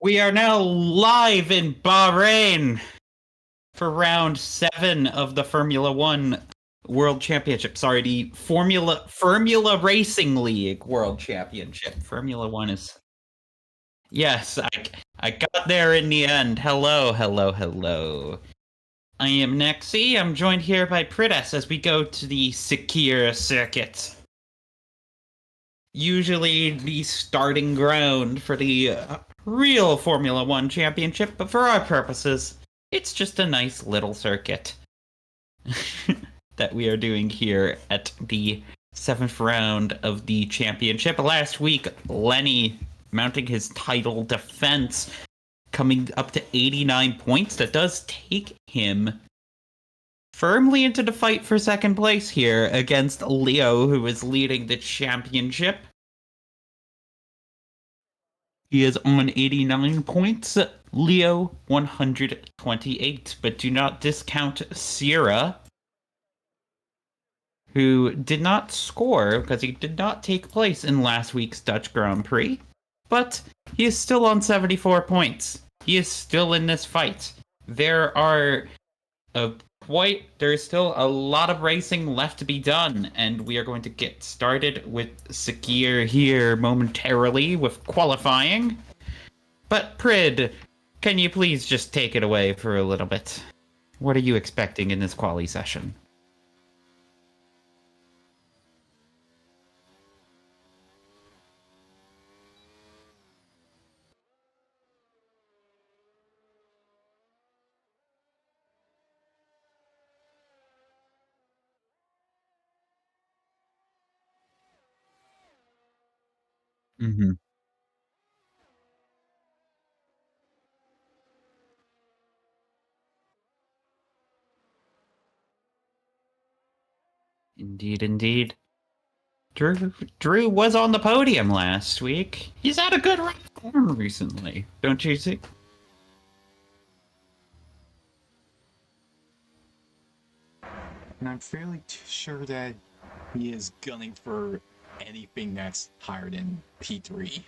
We are now live in Bahrain for round 7 of the Formula One World Championship. Sorry, the Formula Racing League World Championship. Formula One is... Yes, I got there in the end. Hello, hello, hello. I am Nexi. I'm joined here by Prides as we go to the Bahrain Circuit. Usually the starting ground for the real Formula One championship, but for our purposes, it's just a nice little circuit that we are doing here at the 7th round of the championship. Last week, Lenny mounting his title defense, coming up to 89 points. That does take him firmly into the fight for second place here against Leo, who is leading the championship. He is on 89 points. Leo, 128. But do not discount Sierra, who did not score because he did not take place in last week's Dutch Grand Prix. But he is still on 74 points. He is still in this fight. There's still a lot of racing left to be done, and we are going to get started with Sakir here momentarily with qualifying. But Prid, can you please just take it away for a little bit? What are you expecting in this quali session? Mm-hmm. Indeed, indeed. Drew was on the podium last week. He's had a good run recently, don't you think? And I'm fairly sure that he is gunning for anything that's higher than P3.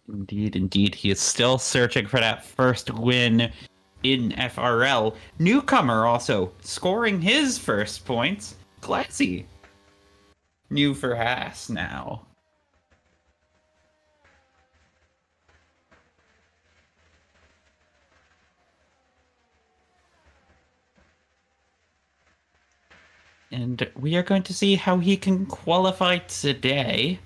Indeed, indeed. He is still searching for that first win in FRL. Newcomer also scoring his first points. Classy. New for Haas now. And we are going to see how he can qualify today.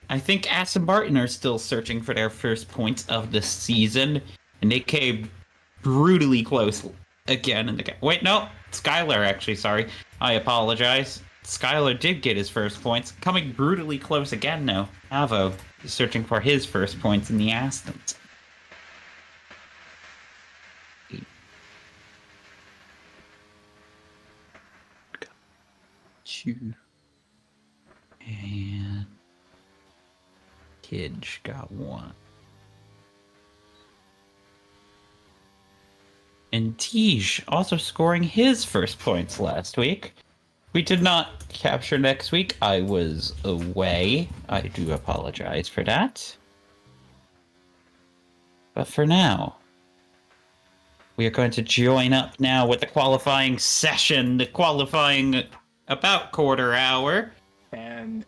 I think Aston Martin are still searching for their first points of the season, and they came brutally close again and again. Wait, no, Skylar actually, sorry. I apologize. Skylar did get his first points, coming brutally close again now. Avo is searching for his first points in the Astons. Two. And Kidge got one. And Tej also scoring his first points last week. We did not capture next week. I was away. I do apologize for that. But for now, we are going to join up now with the qualifying session, the qualifying about quarter hour. And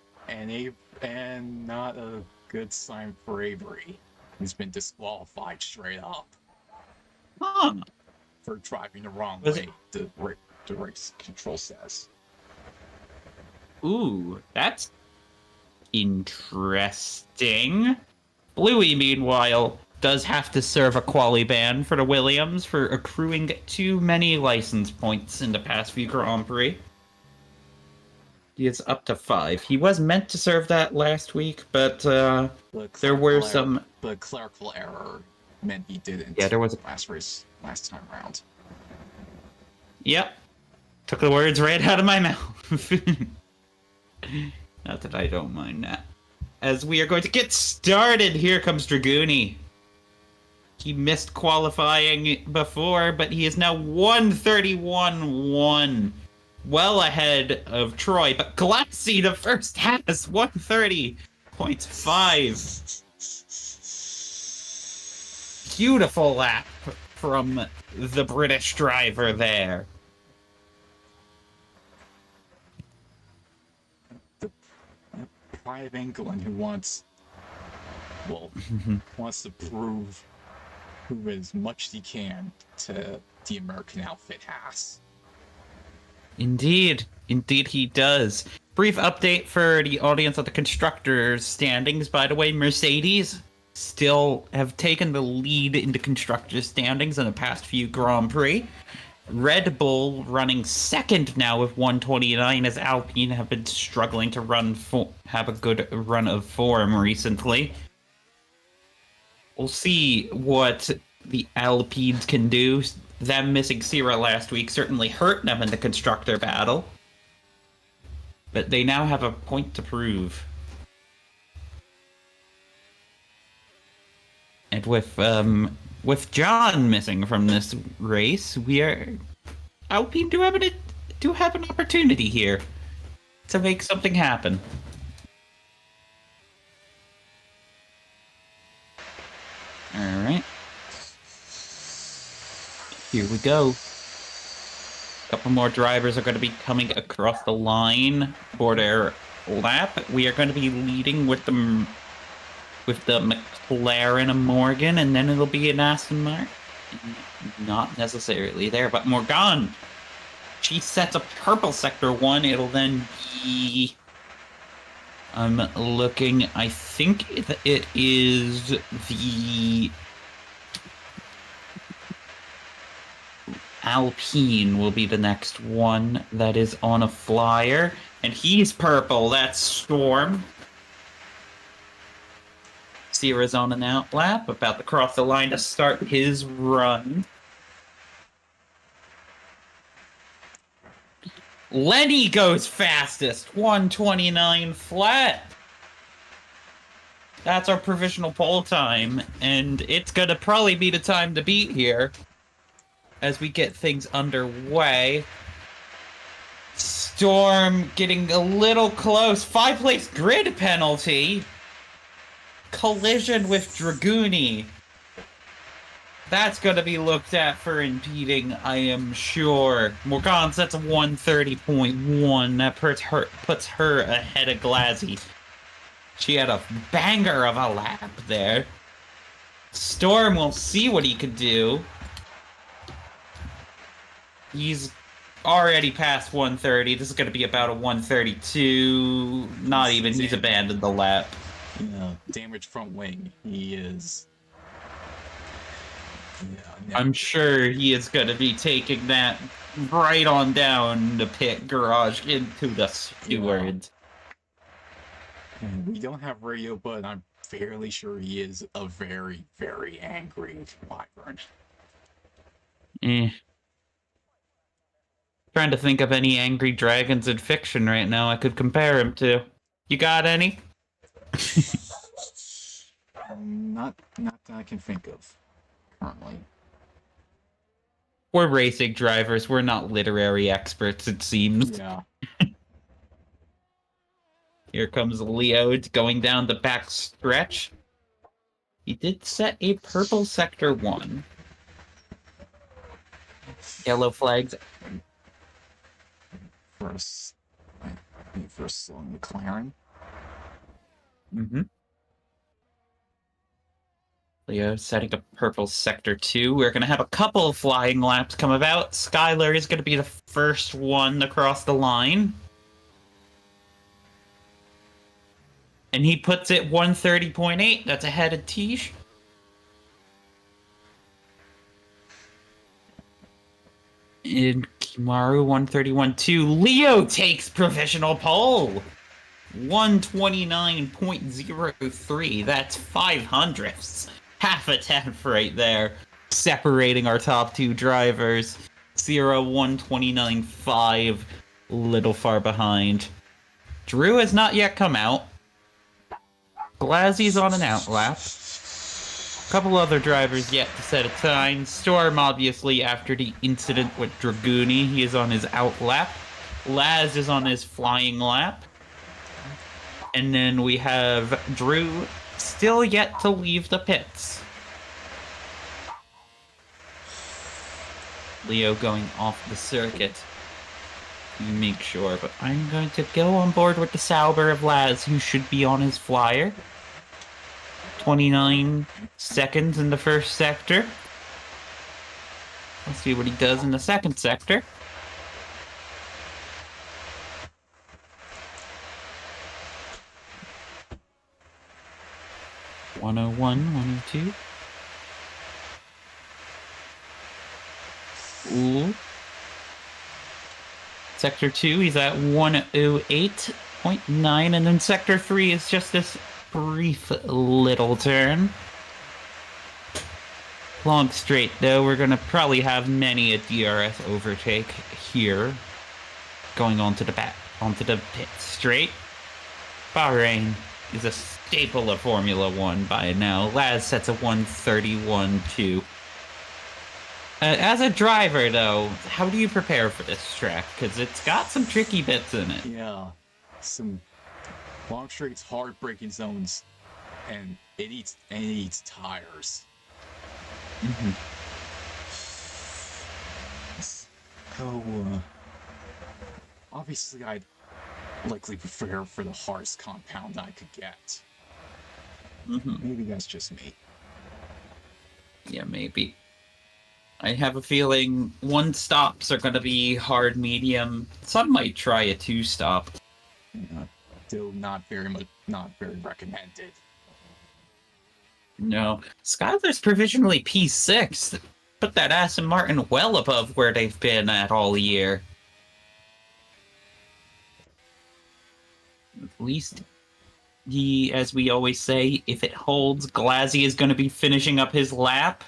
not a good sign for Avery. He's been disqualified straight up. Huh. For driving the wrong Was way, the race control says. Ooh, that's interesting. Bluey, meanwhile, does have to serve a quali ban for the Williams for accruing too many license points in the past few Grand Prix. He is up to 5. He was meant to serve that last week, but there were some... The clerical error meant he didn't. Yeah, there was a last time around. Yep. Took the words right out of my mouth. Not that I don't mind that. As we are going to get started, here comes Dragooni. He missed qualifying before, but he is now 131-1. Well ahead of Troy, but Glassy, the first has 130.5. beautiful lap from the British driver there. The pride of England who wants to prove as much as he can to the American outfit has. Indeed. Indeed he does. Brief update for the audience of the constructors' standings. By the way, Mercedes still have taken the lead in the constructors' standings in the past few Grand Prix. Red Bull running second now with 129, as Alpine have been struggling to have a good run of form recently. We'll see what the Alpines can do. Them missing Sierra last week certainly hurt them in the constructor battle. But they now have a point to prove. And with John missing from this race, Alpine do have an opportunity here to make something happen. All right. Here we go. A couple more drivers are going to be coming across the line for their lap. We are going to be leading with the McLaren and Morgan, and then it'll be an Aston Martin. Not necessarily there, but Morgan. She sets a purple sector 1. It'll then be... I'm looking... I think it is the... Alpine will be the next one that is on a flyer. And he's purple. That's Storm. Sierra's on an out lap, about to cross the line to start his run. Lenny goes fastest, 129 flat. That's our provisional pole time, and it's gonna probably be the time to beat here as we get things underway. Storm getting a little close. 5-place grid penalty. Collision with Dragooni. That's going to be looked at for impeding, I am sure. Morgan sets a 130.1. That puts her ahead of Glazzy. She had a banger of a lap there. Storm will see what he could do. He's already past 130. This is going to be about a 132. Not even. He's abandoned the lap. Yeah, damaged front wing. He is. Yeah, I'm sure he is going to be taking that right on down the pit garage into the steward. And we don't have radio, but I'm fairly sure he is a very, very angry wyvern. Trying to think of any angry dragons in fiction right now I could compare him to. You got any? Not that I can think of currently. We're racing drivers. We're not literary experts, it seems. Yeah. Here comes Leo going down the back stretch. He did set a purple sector 1. Yellow flags. First on McLaren. Leo setting a purple sector 2. We're going to have a couple of flying laps come about. Skylar is going to be the first one across the line. And he puts it 130.8. That's ahead of Tish. And Kimaru 131.2. Leo takes provisional pole. 129.03. That's 500ths. Half a tenth right there. Separating our top two drivers. 129.5. Little far behind. Drew has not yet come out. Glazzy's on an out lap. A couple other drivers yet to set a time. Storm, obviously, after the incident with Dragooni, he is on his out lap. Laz is on his flying lap. And then we have Drew still yet to leave the pits. Leo going off the circuit. You make sure, but I'm going to go on board with the Sauber of Laz, who should be on his flyer. 29 seconds in the first sector. Let's see what he does in the second sector. .101, 102. Ooh. Sector 2, he's at 108.9, and then Sector 3 is just this brief little turn. Long straight, though, we're going to probably have many a DRS overtake here. Going onto the pit straight. Bahrain is a staple of Formula 1 by now. Laz sets a 131.2. As a driver, though, how do you prepare for this track? Because it's got some tricky bits in it. Yeah, some long straights, hard braking zones, and it eats tires. Mm-hmm. So, obviously, I'd likely prepare for the hardest compound I could get. Mm-hmm. Maybe that's just me. Yeah, maybe. I have a feeling 1-stops are going to be hard medium. Some might try a 2-stop. Still not very recommended. No. Skylar's provisionally P6. Put that Aston Martin well above where they've been at all year. At least, as we always say, if it holds, Glazzy is going to be finishing up his lap.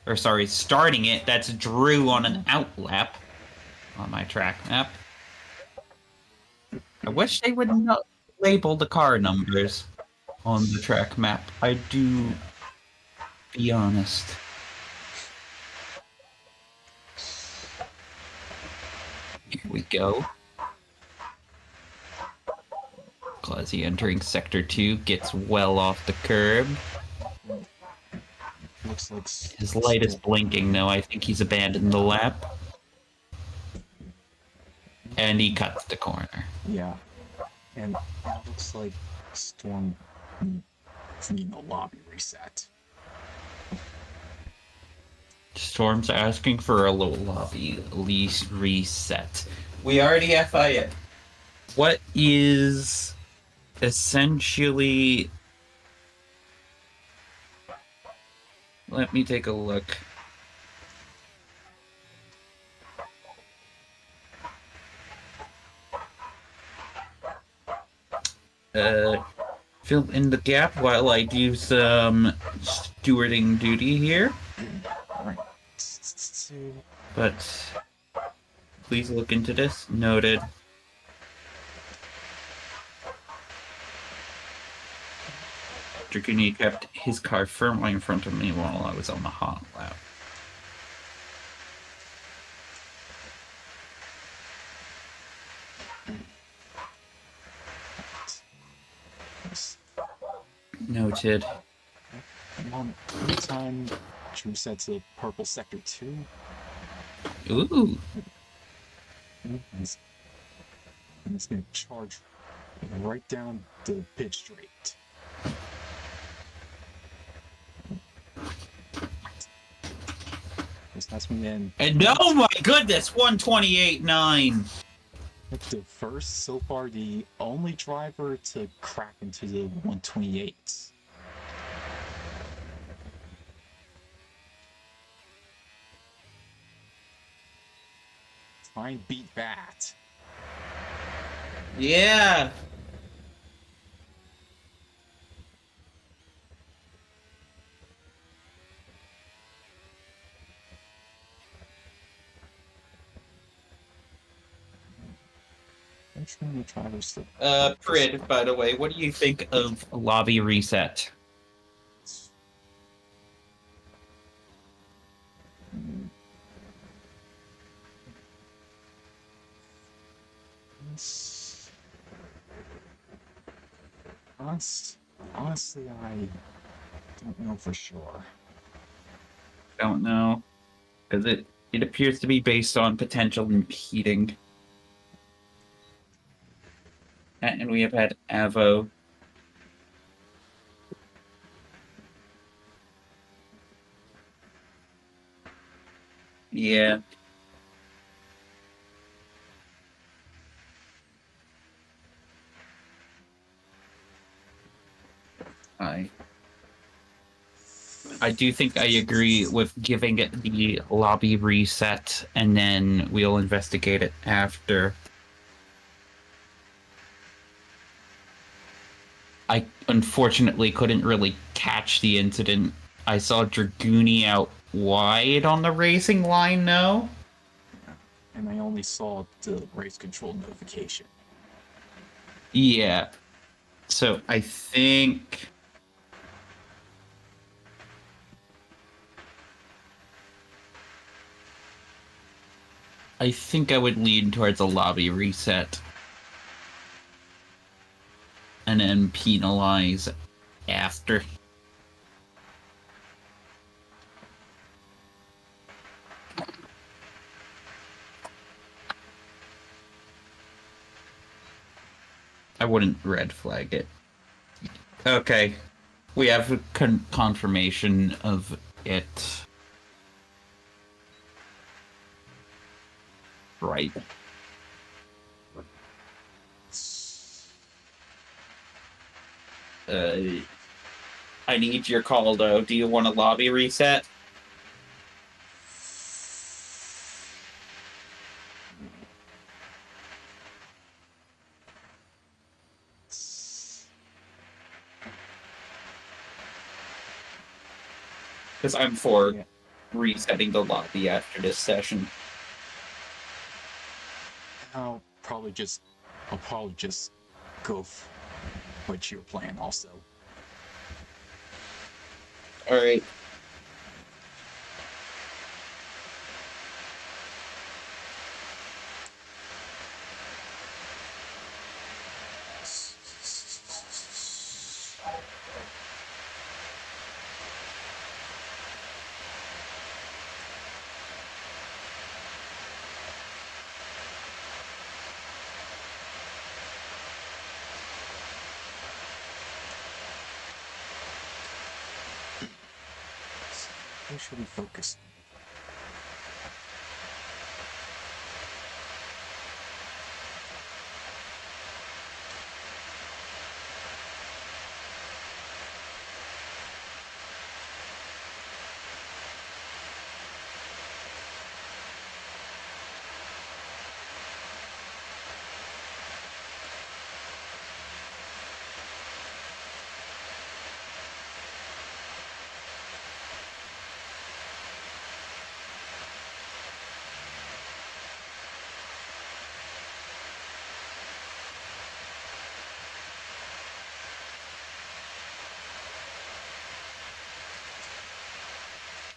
Or sorry, starting it. That's Drew on an out lap on my track map. I wish they would not label the car numbers on the track map. I do be honest. Here we go. Glazzy entering Sector 2, gets well off the curb. Looks like his light is blinking, though. I think he's abandoned the lap. And he cuts the corner. Yeah. And it looks like Storm needs a lobby reset. Storm's asking for a low lobby lease reset. We already FI it. What is essentially... Let me take a look. Fill in the gap while I do some stewarding duty here. But please look into this. Noted. Draguni kept his car firmly in front of me while I was on the hot lap. Noted. Time Drew sets a purple sector 2. Ooh. And it's gonna charge right down the pit straight. That's me in. And oh my goodness, 128.9. The first, so far, the only driver to crack into the 128s. Try and beat that. Yeah. Prid, by the way, what do you think of lobby reset? Honestly, I don't know for sure. Don't know. Because it appears to be based on potential impeding. And we have had Avo. Yeah. I do think I agree with giving it the lobby reset, and then we'll investigate it after. I unfortunately couldn't really catch the incident. I saw Dragooni out wide on the racing line now. And I only saw the race control notification. Yeah. So I think I would lean towards a lobby reset. And then penalize after. I wouldn't red flag it. Okay. We have confirmation of it. Right. I need your call, though. Do you want a lobby reset? Because I'm for resetting the lobby after this session. I'll probably just go with your plan also. All right. Where should we focus?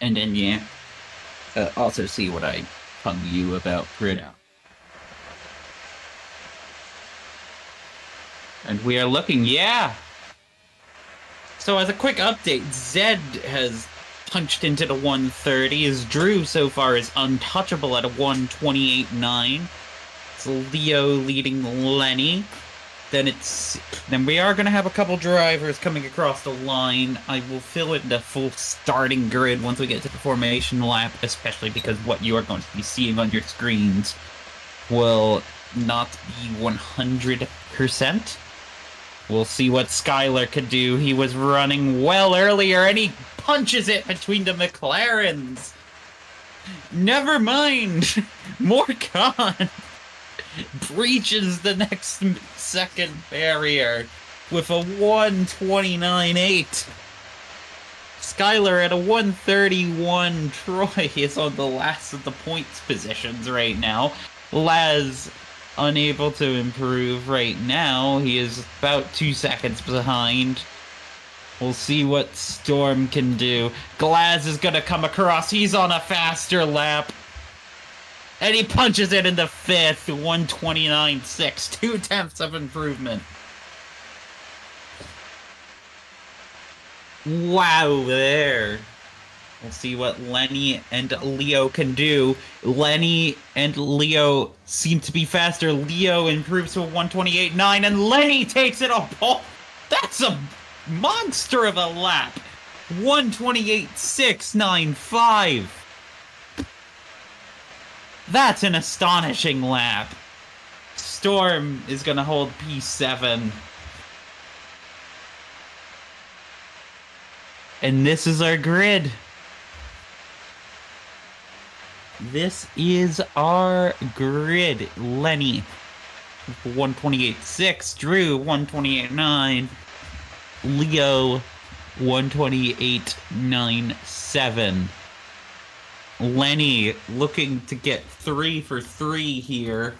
And then, yeah. Also see what I hung you about grid. Yeah. And we are looking, yeah! So as a quick update, Zed has punched into the 130, as Drew so far is untouchable at a 128.9. It's Leo leading Lenny. Then we are going to have a couple drivers coming across the line. I will fill in the full starting grid once we get to the formation lap, especially because what you are going to be seeing on your screens will not be 100%. We'll see what Skylar could do. He was running well earlier, and he punches it between the McLarens. Never mind. Morcon breaches the next second barrier with a 129.8. Skylar at a 131. Troy is on the last of the points positions right now. Laz unable to improve right now. He is about 2 seconds behind. We'll see what Storm can do. Glaz is gonna come across. He's on a faster lap. And he punches it in the fifth, 129.6, 0.2 of improvement. Wow, there. We'll see what Lenny and Leo can do. Lenny and Leo seem to be faster. Leo improves to a 128.9, and Lenny takes it off. Oh, that's a monster of a lap. 128.695. That's an astonishing lap. Storm is going to hold P7. And this is our grid. This is our grid. Lenny, 128.6. Drew, 128.9. Leo, 128.97. Lenny looking to get 3 for 3 here.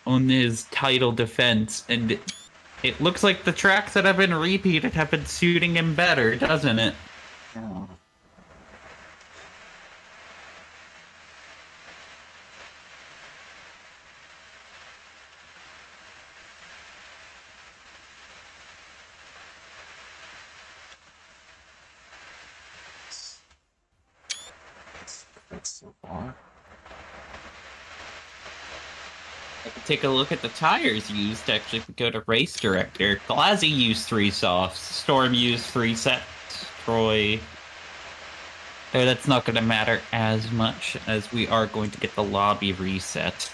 On his title defense, and it looks like the tracks that have been repeated have been suiting him better, doesn't it? Yeah. That's so far. I could take a look at the tires used to actually go to race director. Glazzy used 3 softs. Storm used 3 sets. Troy. Oh, that's not going to matter as much as we are going to get the lobby reset.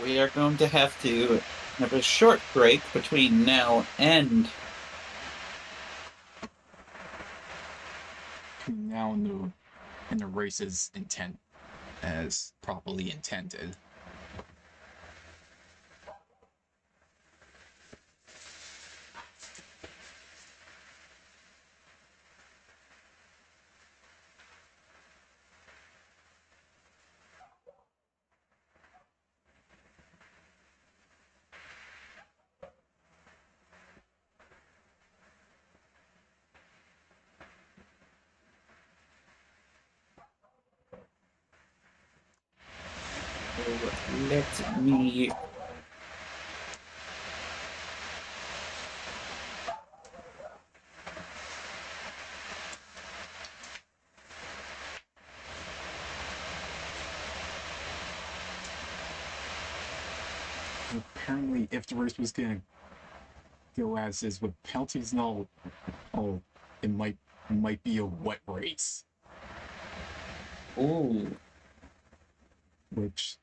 We are going to have a short break between now and Now in the race's intent as properly intended. let me Apparently, if the race was gonna go as is with penalties and all, it might be a wet race, Ooh. which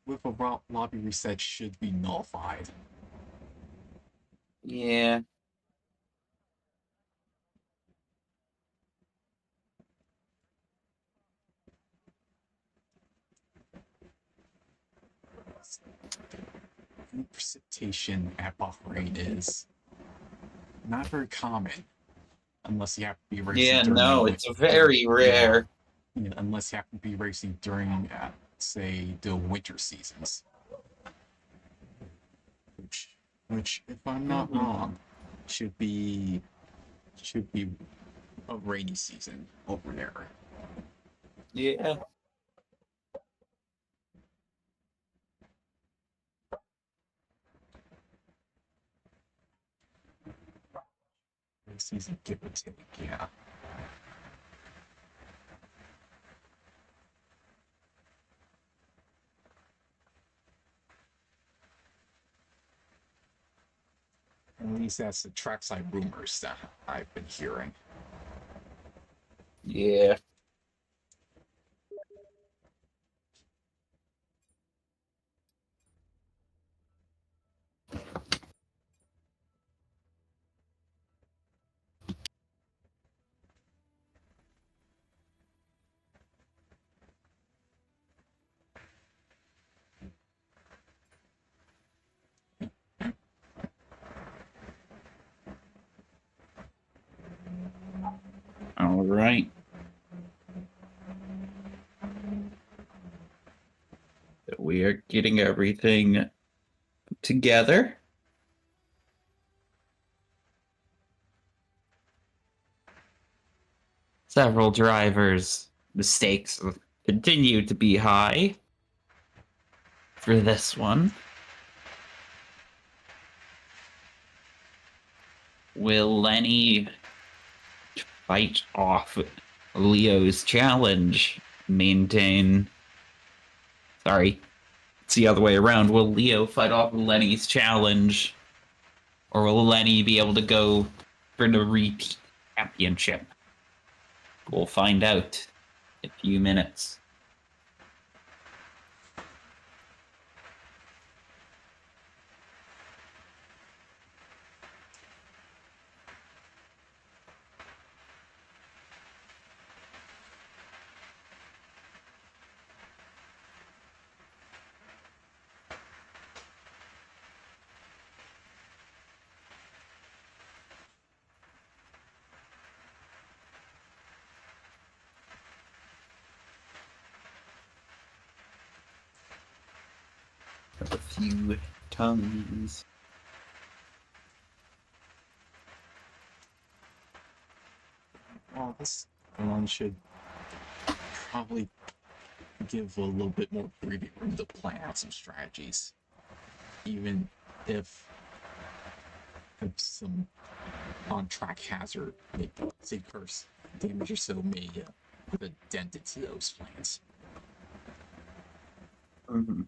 with a lobby reset should be nullified. Yeah. Precipitation at Bahrain is not very common unless you have to be racing Yeah, during no, the it's very rare. yeah, unless you have to be racing during say the winter seasons, which if I'm not wrong should be a rainy season over there. Yeah. Rainy season, give or take, yeah. At least that's the trackside rumors that I've been hearing. Yeah. All right. we are getting everything together. Several drivers' mistakes continue to be high for this one. Will Lenny fight off Leo's challenge? Sorry, it's the other way around. Will Leo fight off Lenny's challenge? Or will Lenny be able to go for the repeat championship? We'll find out in a few minutes. A few tongues. Well, this one should probably give a little bit more breathing room to plan out some strategies. Even if some on-track hazard, maybe say curse damage or so, may put a dent into those plans. Mm-hmm.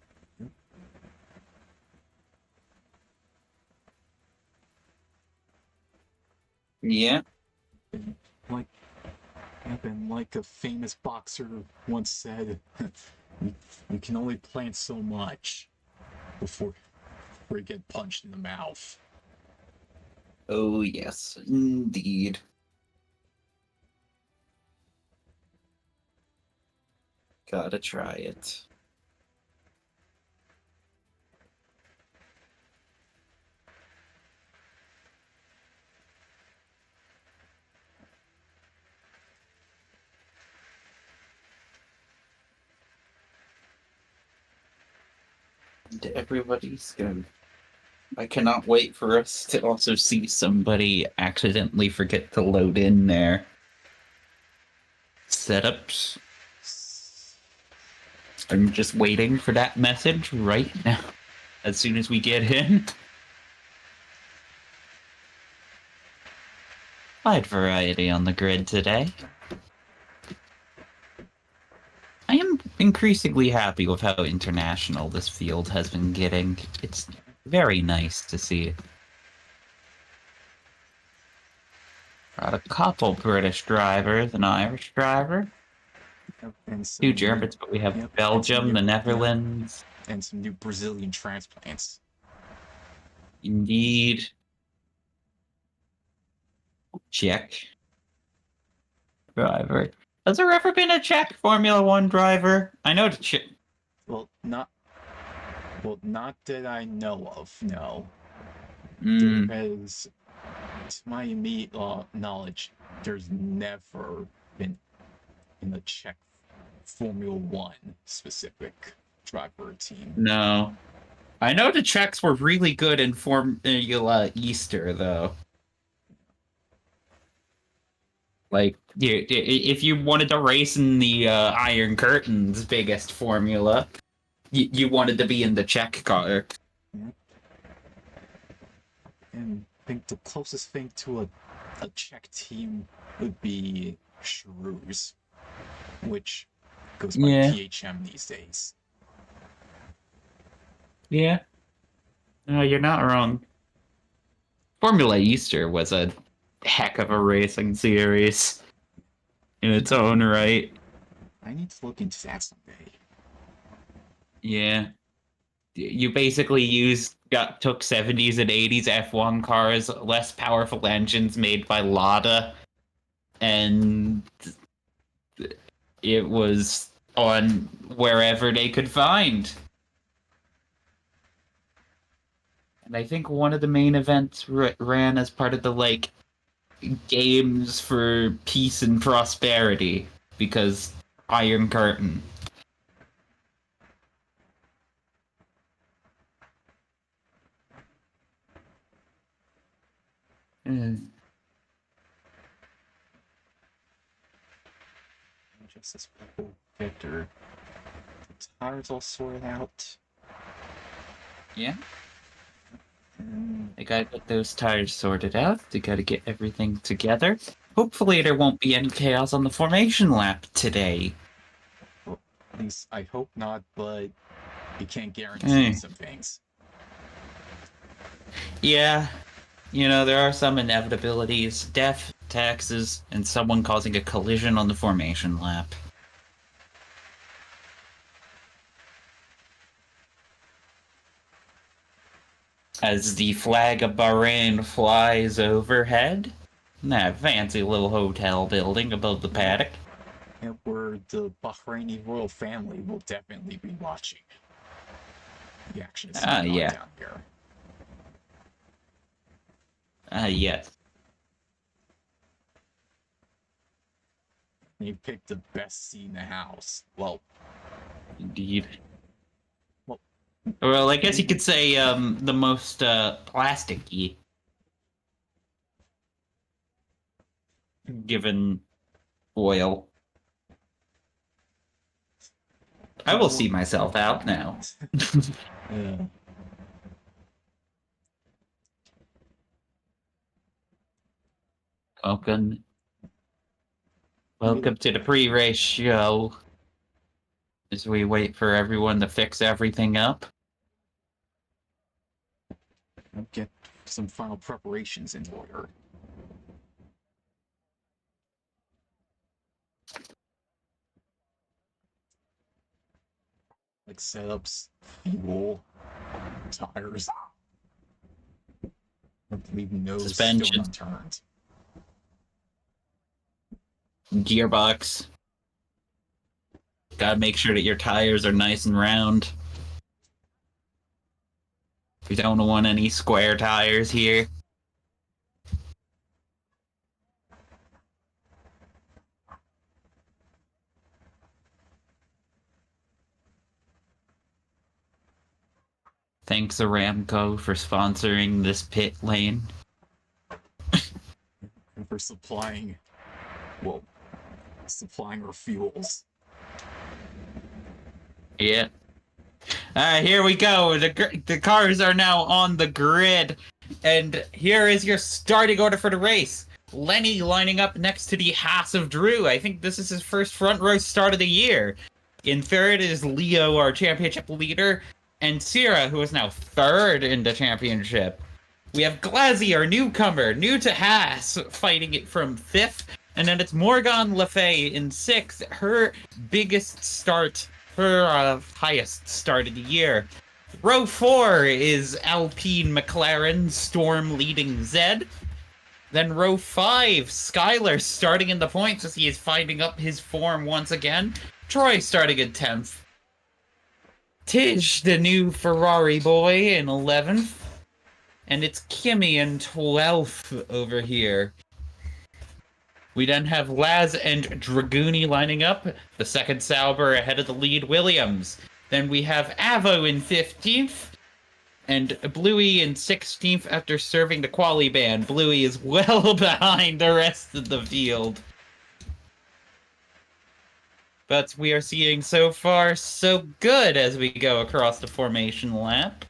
Yeah. Like a famous boxer once said, you can only plant so much before you get punched in the mouth. Oh, yes, indeed. Gotta try it. And everybody's gonna... I cannot wait for us to also see somebody accidentally forget to load in their setups. I'm just waiting for that message right now. As soon as we get in. Wide variety on the grid today. I am increasingly happy with how international this field has been getting. It's very nice to see. Got a couple British drivers, an Irish driver, And two Germans, but we have Belgium, the Netherlands. And some new Brazilian transplants. Indeed. Czech driver. Has there ever been a Czech Formula One driver? I know the Czech. Well, not that I know of. No. Mm. There has, to my immediate knowledge, there's never been in the Czech Formula One specific driver team. No. I know the Czechs were really good in Formula Easter, though. Like, if you wanted to race in the Iron Curtain's biggest formula, you wanted to be in the Czech car. Yeah. And I think the closest thing to a Czech team would be Shrews, which goes by PHM these days. Yeah. No, you're not wrong. Formula Easter was a heck of a racing series in its own right. I need to look into that someday. Yeah. You basically took 70s and 80s F1 cars, less powerful engines made by Lada, and it was on wherever they could find. And I think one of the main events ran as part of the, Games for Peace and Prosperity, because Iron Curtain. Mm. Just as people get their tires all sorted out. Yeah. They gotta get those tires sorted out. They gotta get everything together. Hopefully there won't be any chaos on the formation lap today. Well, at least I hope not, but you can't guarantee Eh. some things. Yeah. You know, there are some inevitabilities. Death, taxes, and someone causing a collision on the formation lap. As the flag of Bahrain flies overhead. That fancy little hotel building above the paddock. And where the Bahraini royal family will definitely be watching the action is going on Yeah. down here. Yes. They picked the best seat in the house. Well, Indeed. well, Well, I guess you could say the most plasticky, given oil. I will see myself out now. yeah. Welcome to the pre-race show. As we wait for everyone to fix everything up. I'll get some final preparations in order. Like setups, fuel, tires. Leave no stone Suspension. unturned. Gearbox. Gotta make sure that your tires are nice and round. We don't want any square tires here. Thanks Aramco for sponsoring this pit lane. And for supplying, well, supplying our fuels. Yeah. Here we go. The cars are now on the grid. And here is your starting order for the race. Lenny lining up next to the Haas of Drew. I think this is his first front row start of the year. In third is Leo, our championship leader, and Sierra, who is now third in the championship. We have Glazzy, our newcomer, new to Haas, fighting it from fifth. And then it's Morgan Le Fay in sixth, her biggest start, her highest start of the year. Row 4 is Alpine McLaren, Storm leading Zed. Then row 5, Skylar starting in the points as he is finding up his form once again. Troy starting in 10th. Tish, the new Ferrari boy, in 11th. And it's Kimmy in 12th over here. We then have Laz and Dragooni lining up. The second Sauber ahead of the lead Williams. Then we have Avo in 15th. And Bluey in 16th after serving the quali ban. Bluey is well behind the rest of the field. But we are seeing so far so good as we go across the formation lap.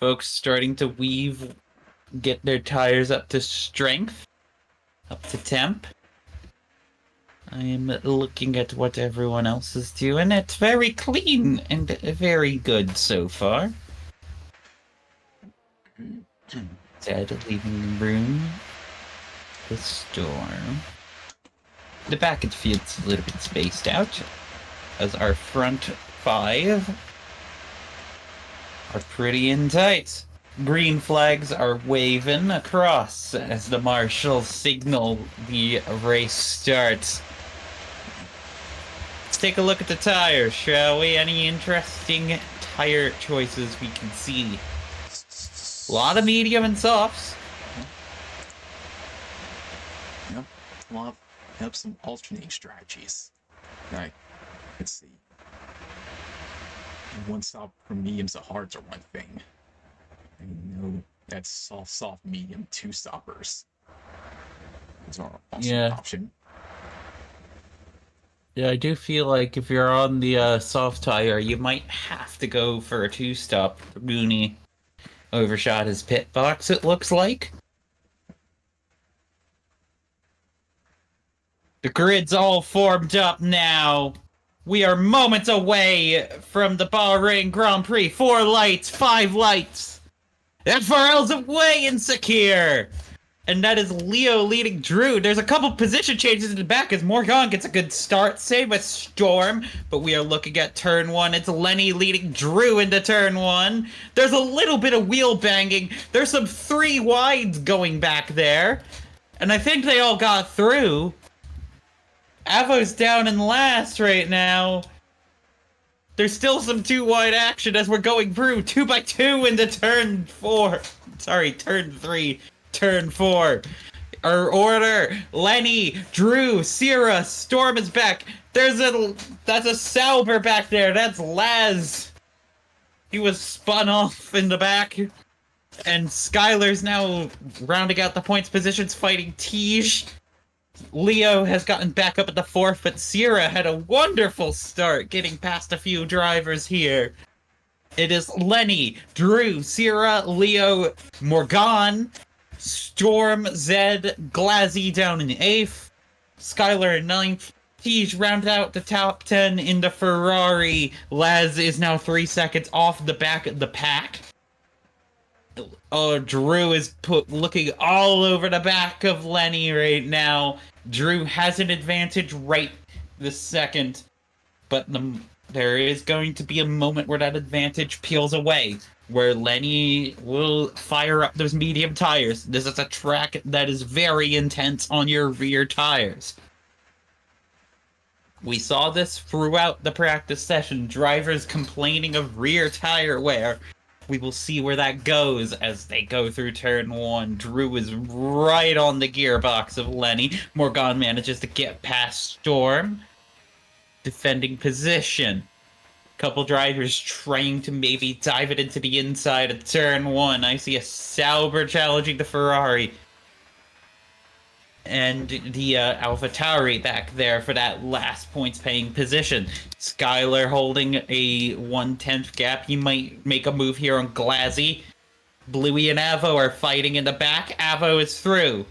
Folks starting to weave, get their tires up to strength, up to temp. I am looking at what everyone else is doing. It's very clean and very good so far. Zed leaving the room. The storm. The back of the field's a little bit spaced out, as our front 5 are pretty in tight. Green flags are waving across as the marshals signal the race starts. Let's take a look at the tires, shall we? Any interesting tire choices we can see? A lot of medium and softs. Yep, we'll have some alternating strategies. Right, let's see. One stop from mediums to hards are one thing. I know that soft, medium, two stoppers. Those are also an option. Yeah, I do feel like if you're on the soft tire, you might have to go for a two-stop. Rooney overshot his pit box, it looks like. The grid's all formed up now. We are moments away from the Bahrain Grand Prix. 4 lights, 5 lights. FRL's away insecure. And that is Leo leading Drew. There's a couple position changes in the back as Morgan gets a good start. Same with Storm. But we are looking at turn 1. It's Lenny leading Drew into turn 1. There's a little bit of wheel banging. There's some 3 wides going back there. And I think they all got through. Avo's down in last right now. There's still some 2 wide action as we're going through 2x2 into turn 4. Sorry, turn 3. Turn 4. Our order: Lenny, Drew, Sierra, Storm is back. That's a Sauber back there. That's Laz. He was spun off in the back. And Skylar's now rounding out the points positions, fighting Tej. Leo has gotten back up at the 4th, but Sierra had a wonderful start, getting past a few drivers here. It is Lenny, Drew, Sierra, Leo, Morgan, Storm, Zed, Glazzy down in 8th, Skylar in 9th, Tej round out the top 10 in the Ferrari. Laz is now 3 seconds off the back of the pack. Drew is looking all over the back of Lenny right now. Drew has an advantage right this second, but there is going to be a moment where that advantage peels away, where Lenny will fire up those medium tires. This is a track that is very intense on your rear tires. We saw this throughout the practice session, drivers complaining of rear tire wear. We will see where that goes as they go through turn 1. Drew is right on the gearbox of Lenny. Morgan manages to get past Storm. Defending position. Couple drivers trying to maybe dive it into the inside of turn 1. I see a Sauber challenging the Ferrari. And the AlphaTauri back there for that last points-paying position. Skylar holding a 1/10 gap. He might make a move here on Glazzy. Bluey and Avo are fighting in the back. Avo is through.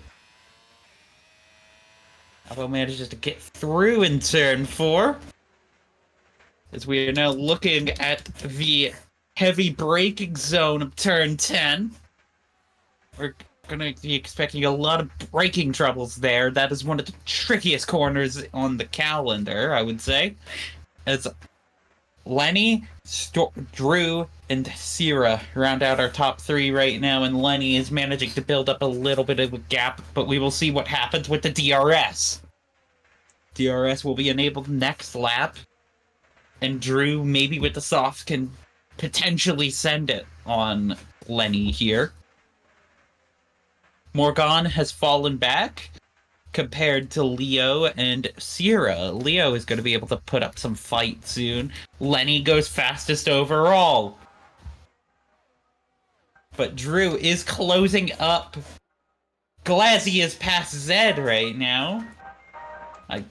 Avo manages to get through in turn 4. As we are now looking at the heavy braking zone of turn 10. We're going to be expecting a lot of braking troubles there. That is one of the trickiest corners on the calendar, I would say. As Lenny, Drew, and Sierra round out our top 3 right now, and Lenny is managing to build up a little bit of a gap, but we will see what happens with the DRS. DRS will be enabled next lap, and Drew, maybe with the soft, can potentially send it on Lenny here. Morgan has fallen back compared to Leo and Sierra. Leo is going to be able to put up some fight soon. Lenny goes fastest overall. But Drew is closing up. Glazzy is past Zed right now. I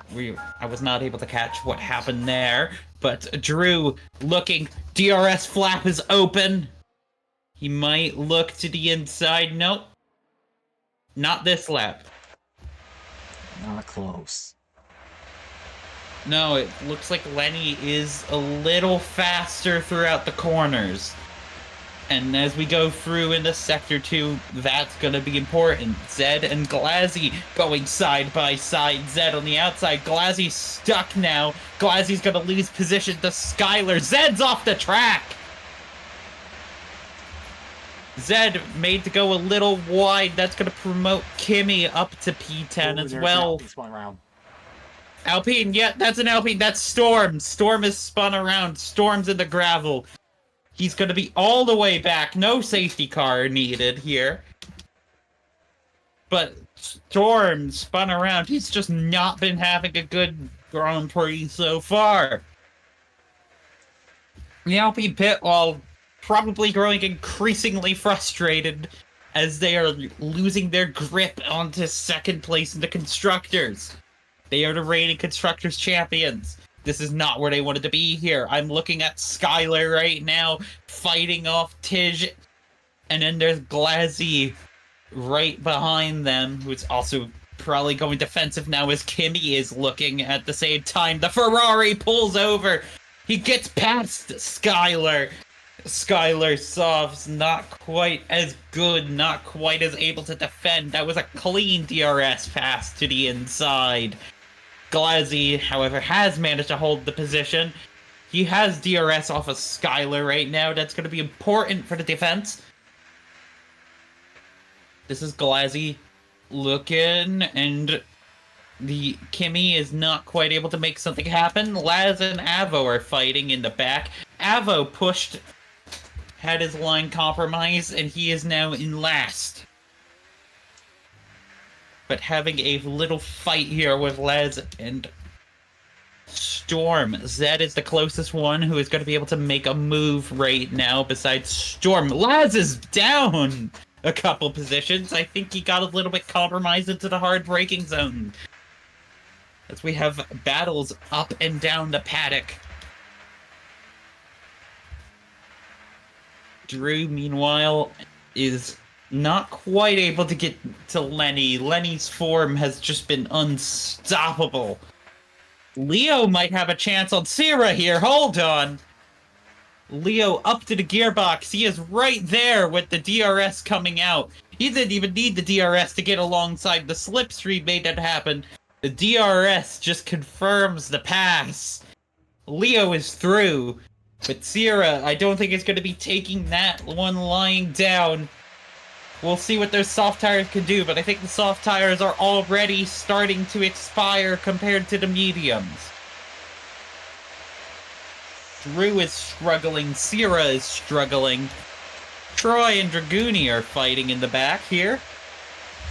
was not able to catch what happened there. But Drew looking. DRS flap is open. He might look to the inside. Nope. Not this lap. Not close. No, it looks like Lenny is a little faster throughout the corners. And as we go through into Sector 2, that's going to be important. Zed and Glazzy going side by side. Zed on the outside. Glazzy's stuck now. Glazzy's going to lose position to Skylar. Zed's off the track! Zed made to go a little wide. That's going to promote Kimmy up to P10 as well. Alpine, yeah, that's an Alpine. That's Storm. Storm is spun around. Storm's in the gravel. He's going to be all the way back. No safety car needed here. But Storm spun around. He's just not been having a good Grand Prix so far. The Alpine pit wall probably growing increasingly frustrated as they are losing their grip onto second place in the Constructors. They are the reigning Constructors champions. This is not where they wanted to be here. I'm looking at Skylar right now, fighting off Tij, and then there's Glazzy right behind them, who's also probably going defensive now as Kimmy is looking at the same time. The Ferrari pulls over. He gets past Skylar. Skylar Soft's not quite as good, not quite as able to defend. That was a clean DRS pass to the inside. Glazzy, however, has managed to hold the position. He has DRS off of Skylar right now. That's going to be important for the defense. This is Glazzy looking, and the Kimmy is not quite able to make something happen. Laz and Avo are fighting in the back. Avo had his line compromised, and he is now in last. But having a little fight here with Laz and Storm. Zed is the closest one who is going to be able to make a move right now besides Storm. Laz is down a couple positions. I think he got a little bit compromised into the hard braking zone. As we have battles up and down the paddock. Drew, meanwhile, is not quite able to get to Lenny. Lenny's form has just been unstoppable. Leo might have a chance on Sierra here. Hold on. Leo up to the gearbox. He is right there with the DRS coming out. He didn't even need the DRS to get alongside. The slipstream made that happen. The DRS just confirms the pass. Leo is through. But Sierra, I don't think is going to be taking that one lying down. We'll see what those soft tires can do, but I think the soft tires are already starting to expire compared to the mediums. Drew is struggling. Sierra is struggling. Troy and Dragoonie are fighting in the back here.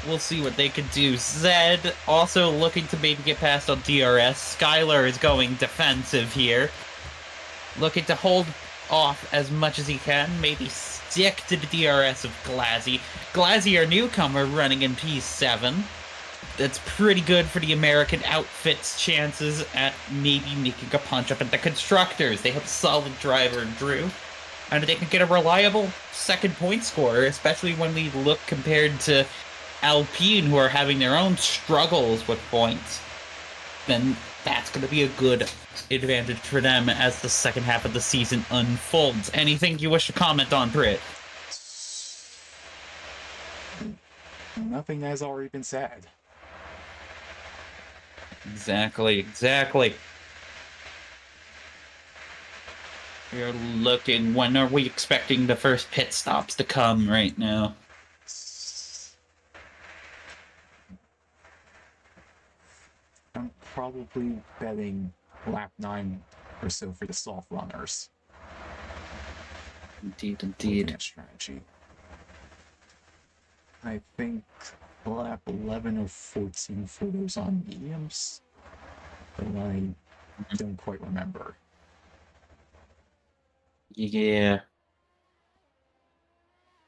We'll see what they can do. Zed also looking to maybe get past on DRS. Skylar is going defensive here. Looking to hold off as much as he can. Maybe stick to the DRS of Glazzy. Glazzy, our newcomer, running in P7. That's pretty good for the American outfit's chances at maybe making a punch up at the Constructors. They have a solid driver in Drew. And they can get a reliable second point scorer, especially when we look compared to Alpine, who are having their own struggles with points. Then that's going to be a good advantage for them as the second half of the season unfolds. Anything you wish to comment on, Britt? Nothing has already been said. Exactly. We're looking, when are we expecting the first pit stops to come right now? I'm probably betting lap 9 or so for the soft runners. Indeed. Looking at strategy. I think lap 11 or 14 for those on mediums, but I don't quite remember. Yeah.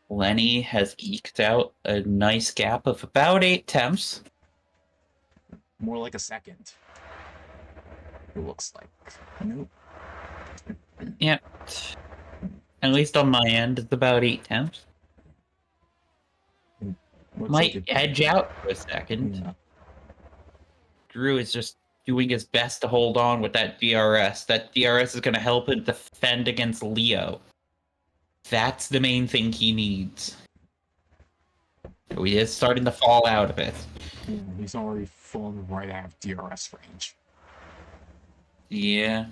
Lenny has eked out a nice gap of about 8 temps. More like a second. It looks like. Nope. Yep. At least on my end, it's about 8 temps. Might edge out for a second. Yeah. Drew is just doing his best to hold on with that DRS. That DRS is going to help him defend against Leo. That's the main thing he needs. He is starting to fall out of it. Yeah, he's already fallen right out of DRS range. Yeah.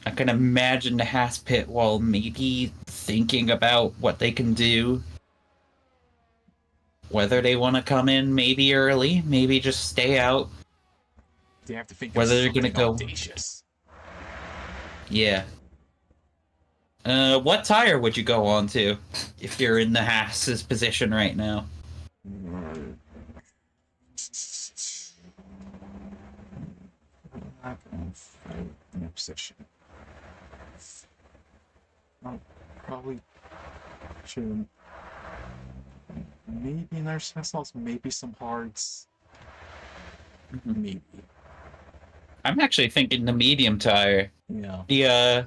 I can imagine the Haas pit while maybe thinking about what they can do. Whether they want to come in maybe early, maybe just stay out. They have to think whether of they're going to go audacious. Yeah. What tire would you go on to if you're in the Haas's position right now? In a position. I probably should maybe another sauce, maybe some hearts, maybe. I'm actually thinking the medium tire. Yeah.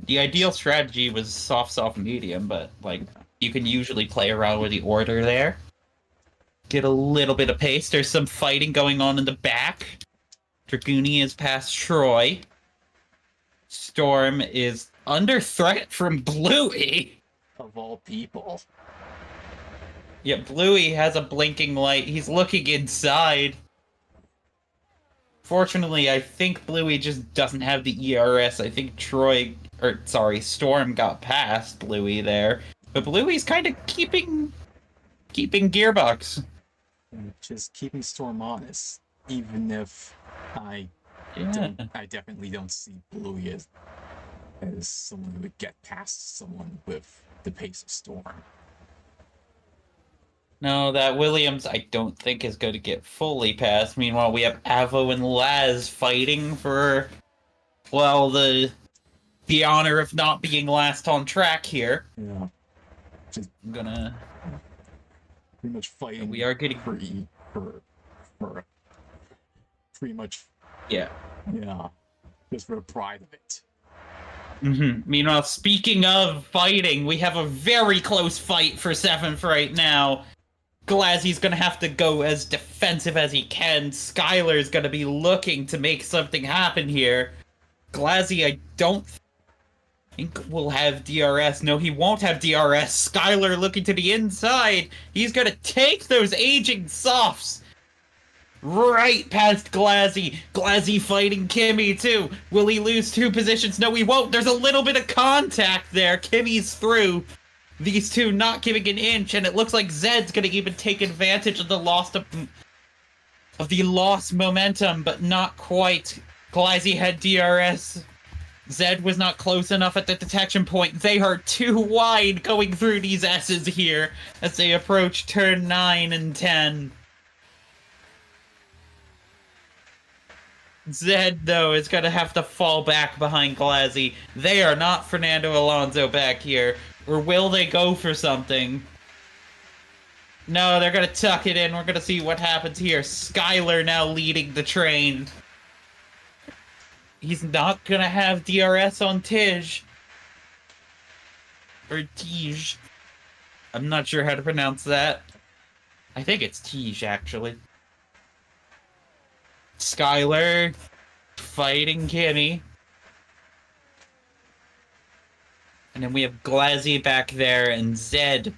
The ideal strategy was soft, medium, but like you can usually play around with the order there. Get a little bit of pace. There's some fighting going on in the back. Dragoonie is past Troy. Storm is under threat from Bluey. Of all people. Yeah, Bluey has a blinking light. He's looking inside. Fortunately, I think Bluey just doesn't have the ERS. I think Storm got past Bluey there. But Bluey's kind of keeping Gearbox. And just keeping Storm honest, even if I definitely don't see Bluey as someone who would get past someone with the pace of Storm. No, that Williams I don't think is going to get fully past. Meanwhile, we have Avo and Laz fighting for, well, the honor of not being last on track here. Yeah. Just I'm gonna... pretty much fighting. We are getting... for pretty much... Yeah. Yeah. Just for the pride of it. Meanwhile, speaking of fighting, we have a very close fight for 7th right now. Glazzy's gonna have to go as defensive as he can. Skylar's gonna be looking to make something happen here. Glazzy, I don't think will have DRS. No, he won't have DRS. Skylar looking to the inside. He's gonna take those aging softs right past Glazzy. Glazzy fighting Kimmy, too. Will he lose 2 positions? No, he won't. There's a little bit of contact there. Kimmy's through. These two not giving an inch, and it looks like Zed's gonna even take advantage of the lost momentum, but not quite. Glazzy had DRS. Zed was not close enough at the detection point. They are too wide going through these S's here as they approach turn 9 and 10. Zed, though, is gonna have to fall back behind Glazzy. They are not Fernando Alonso back here. Or will they go for something? No, they're gonna tuck it in. We're gonna see what happens here. Skylar now leading the train. He's not gonna have DRS on Tij. Or Tej. I'm not sure how to pronounce that. I think it's Tej, actually. Skylar fighting Kimmy. And then we have Glazzy back there, and Zed,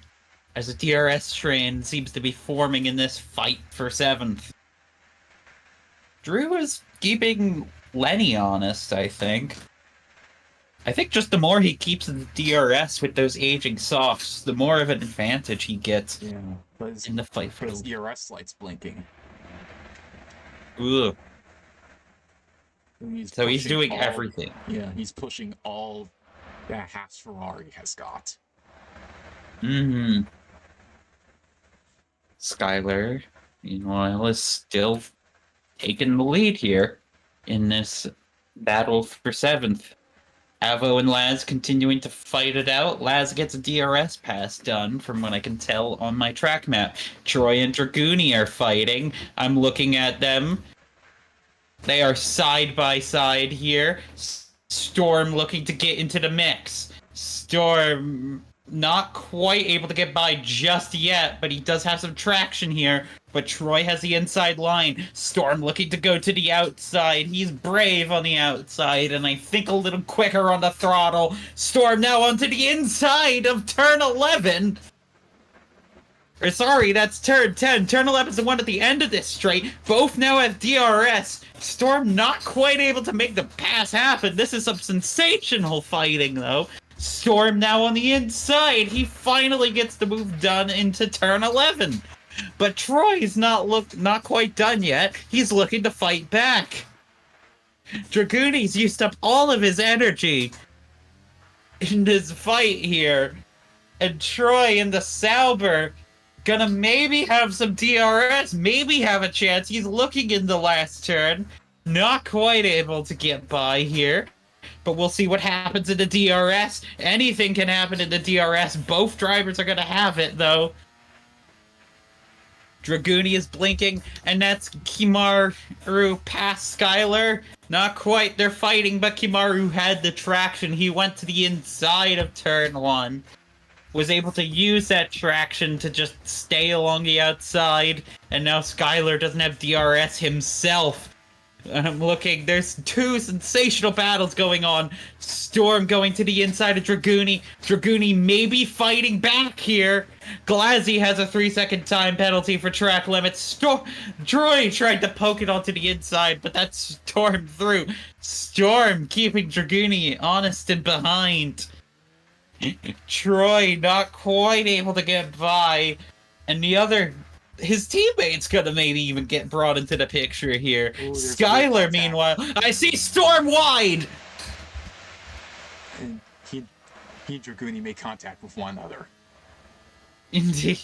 as a DRS train, seems to be forming in this fight for 7th. Drew is keeping Lenny honest, I think. I think just the more he keeps the DRS with those aging softs, the more of an advantage he gets in the fight for his ERS lights blinking. Ugh. So he's doing everything. Yeah, he's pushing all that Haas Ferrari has got. Skylar, meanwhile, is still taking the lead here in this battle for 7th. Avo and Laz continuing to fight it out. Laz gets a DRS pass done, from what I can tell on my track map. Troy and Dragoonie are fighting. I'm looking at them. They are side by side here. Storm looking to get into the mix. Storm not quite able to get by just yet, but he does have some traction here. But Troy has the inside line. Storm looking to go to the outside. He's brave on the outside, and I think a little quicker on the throttle. Storm now onto the inside of turn 11. Or sorry, that's turn 10. Turn 11's the one at the end of this straight. Both now have DRS. Storm not quite able to make the pass happen. This is some sensational fighting, though. Storm now on the inside. He finally gets the move done into turn 11. But Troy's not quite done yet. He's looking to fight back. Dragoonie's used up all of his energy in this fight here. And Troy in the Sauber gonna maybe have some DRS, maybe have a chance. He's looking in the last turn. Not quite able to get by here. but we'll see what happens in the DRS. Anything can happen in the DRS. Both drivers are going to have it, though. Dragooni is blinking, and that's Kimaru past Skylar. Not quite, they're fighting, but Kimaru had the traction. He went to the inside of turn 1. Was able to use that traction to just stay along the outside, and now Skylar doesn't have DRS himself. I'm looking, there's two sensational battles going on. Storm going to the inside of Dragooni. Dragooni may be fighting back here. Glazzy has a 3-second time penalty for track limits. Troy tried to poke it onto the inside, but that stormed through. Storm keeping Dragooni honest and behind. Troy not quite able to get by. And his teammate's gonna maybe even get brought into the picture here. Ooh, Skylar, meanwhile, I see Storm wide! And he and Dragooni made contact with one another. Indeed.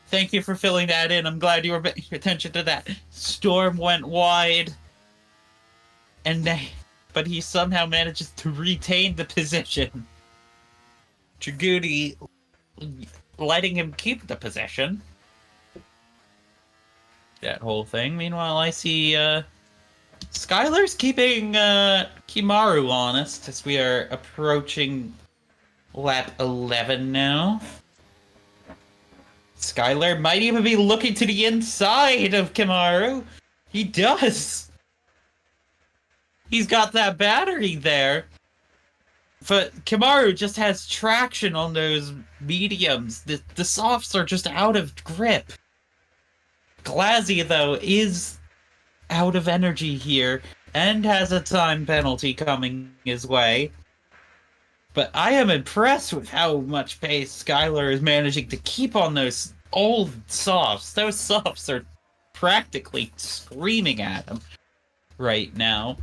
Thank you for filling that in. I'm glad you were paying attention to that. Storm went wide. But he somehow manages to retain the position. Dragooni letting him keep the possession. That whole thing. Meanwhile, I see Skylar's keeping Kimaru honest as we are approaching lap 11 now. Skylar might even be looking to the inside of Kimaru. He does. He's got that battery there. But Kimaru just has traction on those mediums. The softs are just out of grip. Glazzy, though, is out of energy here and has a time penalty coming his way. But I am impressed with how much pace Skylar is managing to keep on those old softs. Those softs are practically screaming at him right now.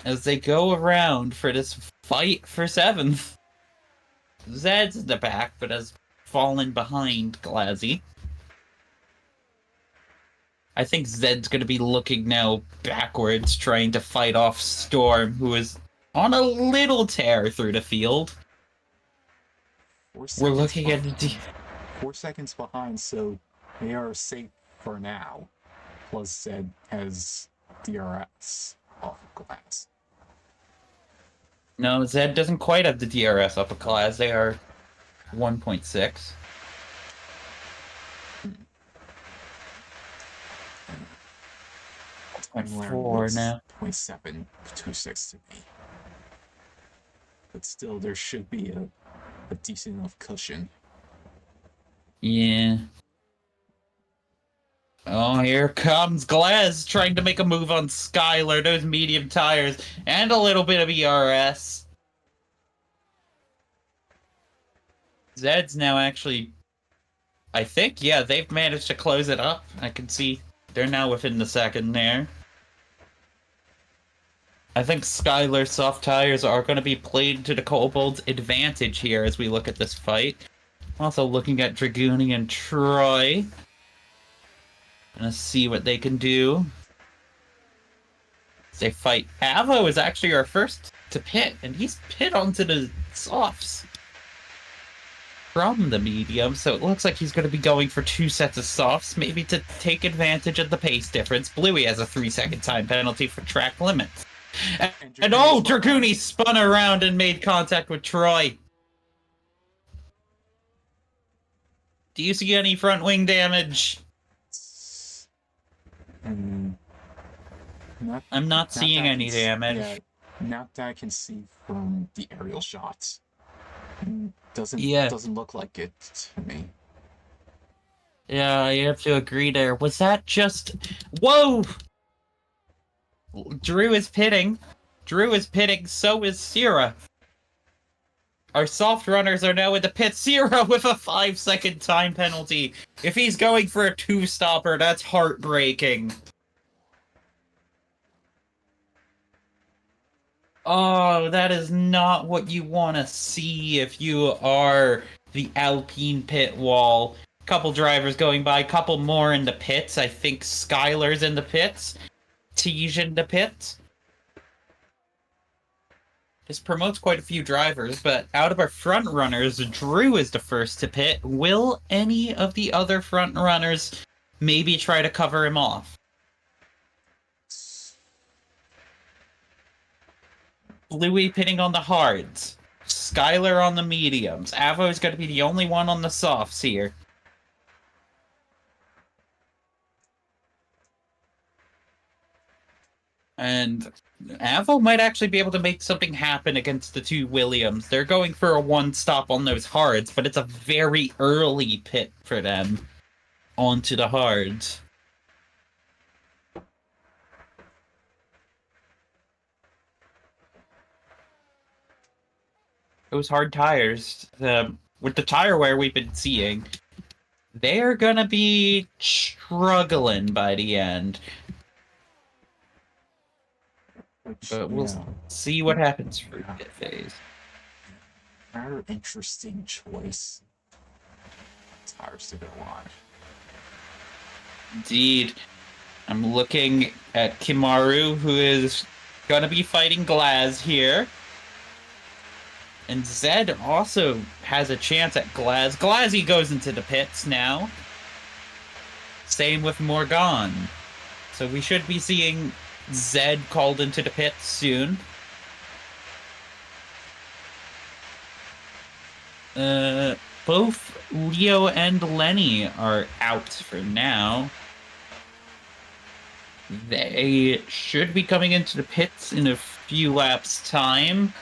As they go around for this fight for 7th. Zed's in the back, but has fallen behind Glazzy. I think Zed's going to be looking now backwards, trying to fight off Storm, who is on a little tear through the field. We're looking at the 4 seconds behind, so they are safe for now. Plus Zed has DRS off of glass. No, Zed doesn't quite have the DRS off of glass. They are 1.6. I'm 4 now. 0.726 to me. But still, there should be a decent enough cushion. Yeah. Oh, here comes Glaz trying to make a move on Skylar. Those medium tires and a little bit of ERS. Zed's now actually, I think, yeah, they've managed to close it up. I can see they're now within the second there. I think Skylar's soft tires are going to be played to the Kobold's advantage here as we look at this fight. Also looking at Dragooni and Troy. Gonna see what they can do. As they fight. Avo is actually our first to pit, and he's pit onto the softs from the medium, so it looks like he's going to be going for 2 sets of softs, maybe to take advantage of the pace difference. Bluey has a 3-second time penalty for track limits. And oh, Dragooni spun around and made contact with Troy. Do you see any front wing damage? I'm not seeing any damage. Yeah, not that I can see from the aerial shots. Doesn't look like it to me. Yeah, you have to agree there. Was that just... Whoa! Drew is pitting. So is Sierra. Our soft runners are now in the pit. Sierra with a 5-second time penalty. If he's going for a 2-stopper, that's heartbreaking. Oh, that is not what you want to see if you are the Alpine pit wall. Couple drivers going by, couple more in the pits. I think Skylar's in the pits. Tej in the pits. This promotes quite a few drivers, but out of our front runners, Drew is the first to pit. Will any of the other front runners maybe try to cover him off? Louis pitting on the hards. Skylar on the mediums. Avo is going to be the only one on the softs here. And Avo might actually be able to make something happen against the two Williams. They're going for a one-stop on those hards, but it's a very early pit for them onto the hards. Those hard tires, with the tire wear we've been seeing, they're gonna be struggling by the end. But we'll see what happens for pit phase. Rather interesting choice. Tires to go on. Indeed. I'm looking at Kimaru, who is gonna be fighting Glaz here. And Zed also has a chance at Glaz. Glazzy goes into the pits now. Same with Morgan. So we should be seeing Zed called into the pits soon. Both Leo and Lenny are out for now. They should be coming into the pits in a few laps' time.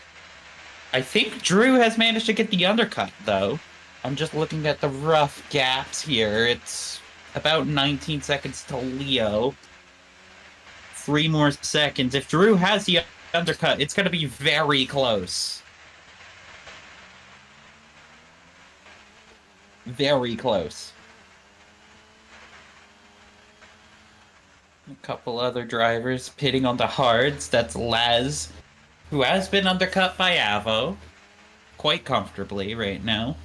I think Drew has managed to get the undercut, though. I'm just looking at the rough gaps here. It's about 19 seconds to Leo. 3 more seconds. If Drew has the undercut, it's going to be very close. Very close. A couple other drivers pitting on the hards. That's Laz, who has been undercut by Avo quite comfortably right now.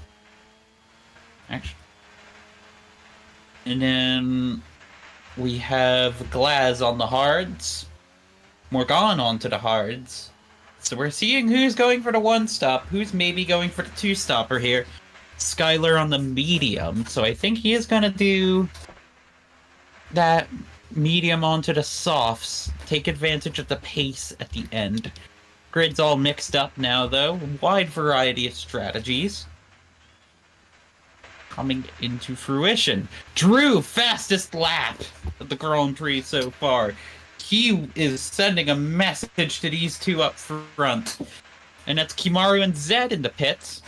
Actually. And then we have Glaz on the hards. Morgan onto the hards. So we're seeing who's going for the one-stop, who's maybe going for the two-stopper here. Skylar on the medium, so I think he is going to do that medium onto the softs. Take advantage of the pace at the end. Grid's all mixed up now, though. Wide variety of strategies coming into fruition. Drew, fastest lap of the Grand Prix so far. He is sending a message to these two up front. And that's Kimaru and Zed in the pits.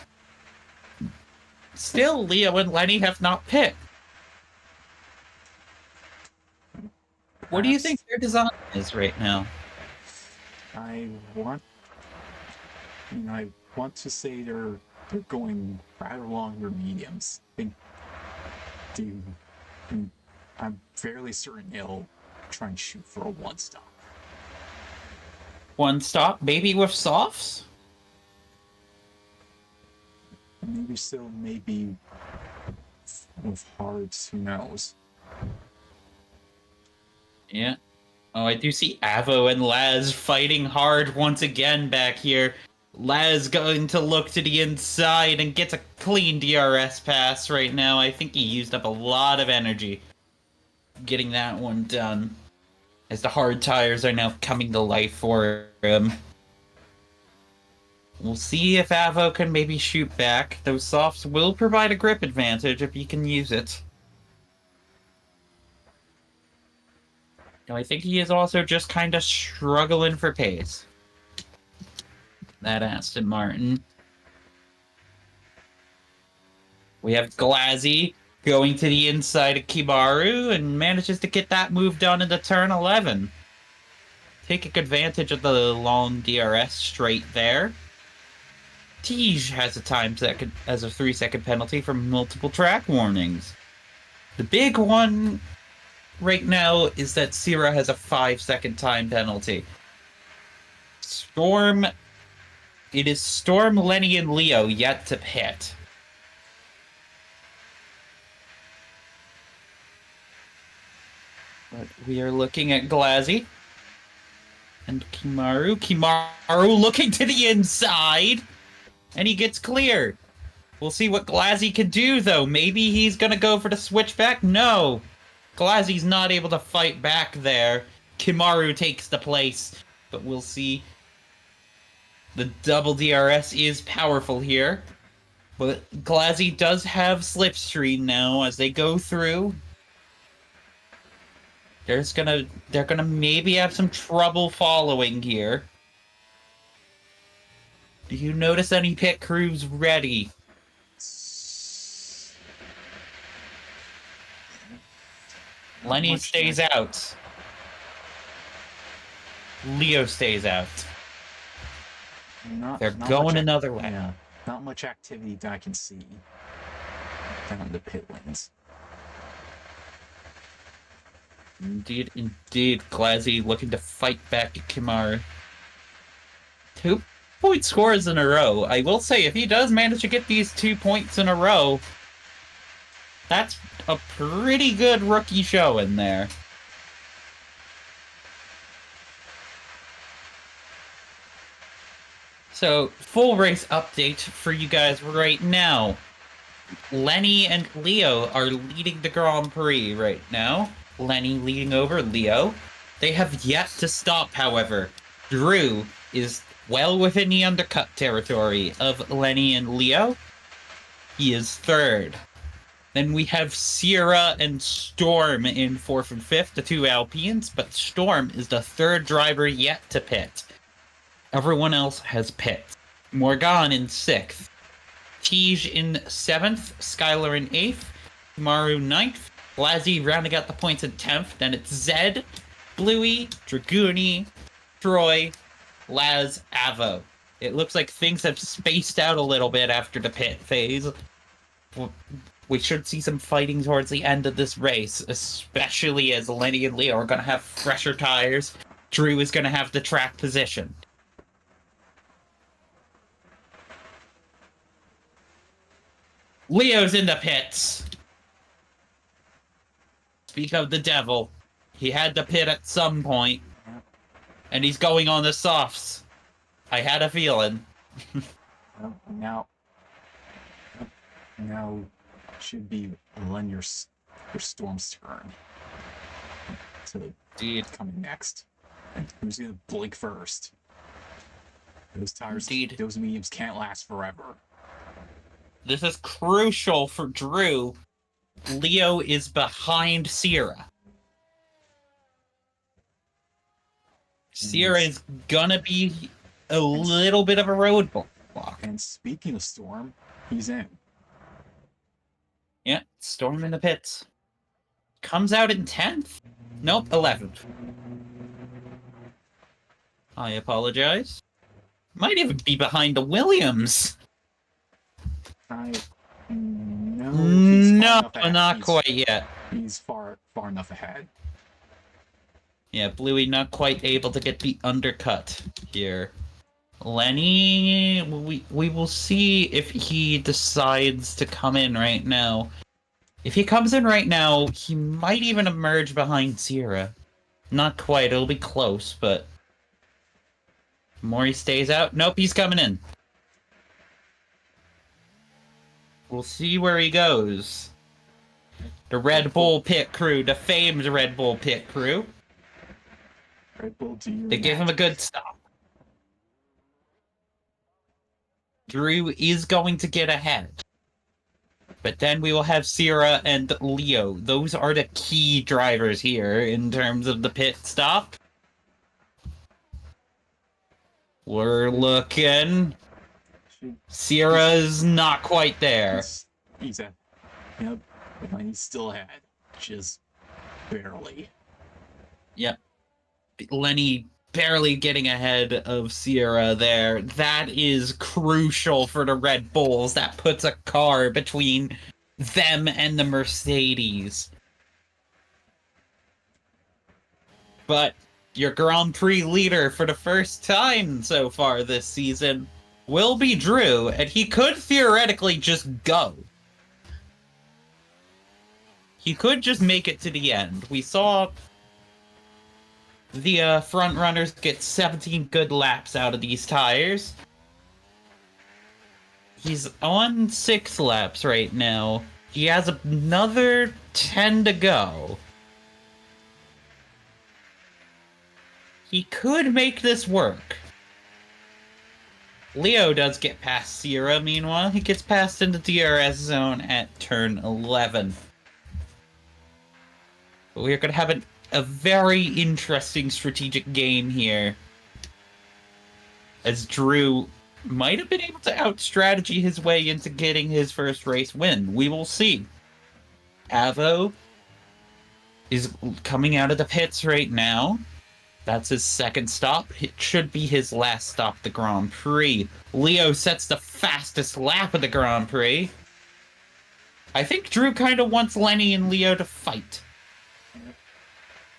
Still, Leo and Lenny have not pit. What do you think their design is right now? I want to say they're going rather longer mediums. I'm fairly certain they'll try and shoot for a one-stop. One-stop, maybe with softs? Maybe so, maybe with hards, who knows? Yeah. Oh, I do see Avo and Laz fighting hard once again back here. Laz going to look to the inside and gets a clean DRS pass right now. I think he used up a lot of energy getting that one done, as the hard tires are now coming to life for him. We'll see if Avo can maybe shoot back. Those softs will provide a grip advantage if he can use it. Now, I think he is also just kind of struggling for pace. That Aston Martin. We have Glazzy going to the inside of Kimaru and manages to get that move done into turn 11. Taking advantage of the long DRS straight there. Tej has a 3-second penalty for multiple track warnings. The big one right now is that Sierra has a 5-second time penalty. It is Storm, Lenny, and Leo yet to pit. But we are looking at Glazzy. And Kimaru looking to the inside, and he gets clear. We'll see what Glazzy can do, though. Maybe he's gonna go for the switchback? No. Glazzy's not able to fight back there. Kimaru takes the place, but we'll see. The double DRS is powerful here. But Glazzy does have Slipstream now as they go through. They're gonna maybe have some trouble following here. Do you notice any pit crews ready? Lenny stays out. Leo stays out. They're going another way. Yeah, not much activity that I can see down the pit lanes. Indeed. Glazzy looking to fight back at Kimaru. 2-point scores in a row. I will say, if he does manage to get these 2 points in a row, that's a pretty good rookie show in there. So, full race update for you guys right now. Lenny and Leo are leading the Grand Prix right now. Lenny leading over Leo. They have yet to stop, however. Drew is well within the undercut territory of Lenny and Leo. He is third. Then we have Sierra and Storm in 4th and 5th, the two Alpines, but Storm is the third driver yet to pit. Everyone else has pit. Morgan in 6th. Tej in 7th. Skylar in 8th. Maru 9th. Glazzy rounding out the points in 10th. Then it's Zed, Bluey, Dragooni, Troy, Laz, Avo. It looks like things have spaced out a little bit after the pit phase. We should see some fighting towards the end of this race, especially as Lenny and Leo are going to have fresher tires. Drew is going to have the track position. Leo's in the pits. Speak of the devil. He had to pit at some point. And he's going on the softs. I had a feeling. Now should be your Storm's turn to coming next. And who's gonna blink first? Those tires, those mediums can't last forever. This is crucial for Drew. Leo is behind Sierra. Sierra is gonna be a little bit of a roadblock. And speaking of Storm, he's in. Yeah, Storm in the pits. Comes out in 10th? Nope, 11th. I apologize. Might even be behind the Williams. No, not quite yet. He's far enough ahead. Yeah, Bluey not quite able to get the undercut here. Lenny, we will see if he decides to come in right now. If he comes in right now, he might even emerge behind Sierra. Not quite, it'll be close, but... The more he stays out... Nope, he's coming in. We'll see where he goes. The Red Bull pit crew, the famed Red Bull pit crew. Red Bull, they give him a good stop. Drew is going to get ahead. But then we will have Sierra and Leo. Those are the key drivers here in terms of the pit stop. We're looking. Sierra's not quite there. He's at. Yep. He's still ahead. Just barely. Yep. Lenny barely getting ahead of Sierra there. That is crucial for the Red Bulls. That puts a car between them and the Mercedes. But your Grand Prix leader for the first time so far this season will be Drew, and he could theoretically just go. He could just make it to the end. We saw The front runners get 17 good laps out of these tires. He's on 6 laps right now. He has another 10 to go. He could make this work. Leo does get past Sierra, meanwhile. He gets past into DRS zone at turn 11. But we're going to have a very interesting strategic game here. As Drew might have been able to out-strategy his way into getting his first race win. We will see. Avo is coming out of the pits right now. That's his second stop. It should be his last stop, the Grand Prix. Leo sets the fastest lap of the Grand Prix. I think Drew kind of wants Lenny and Leo to fight.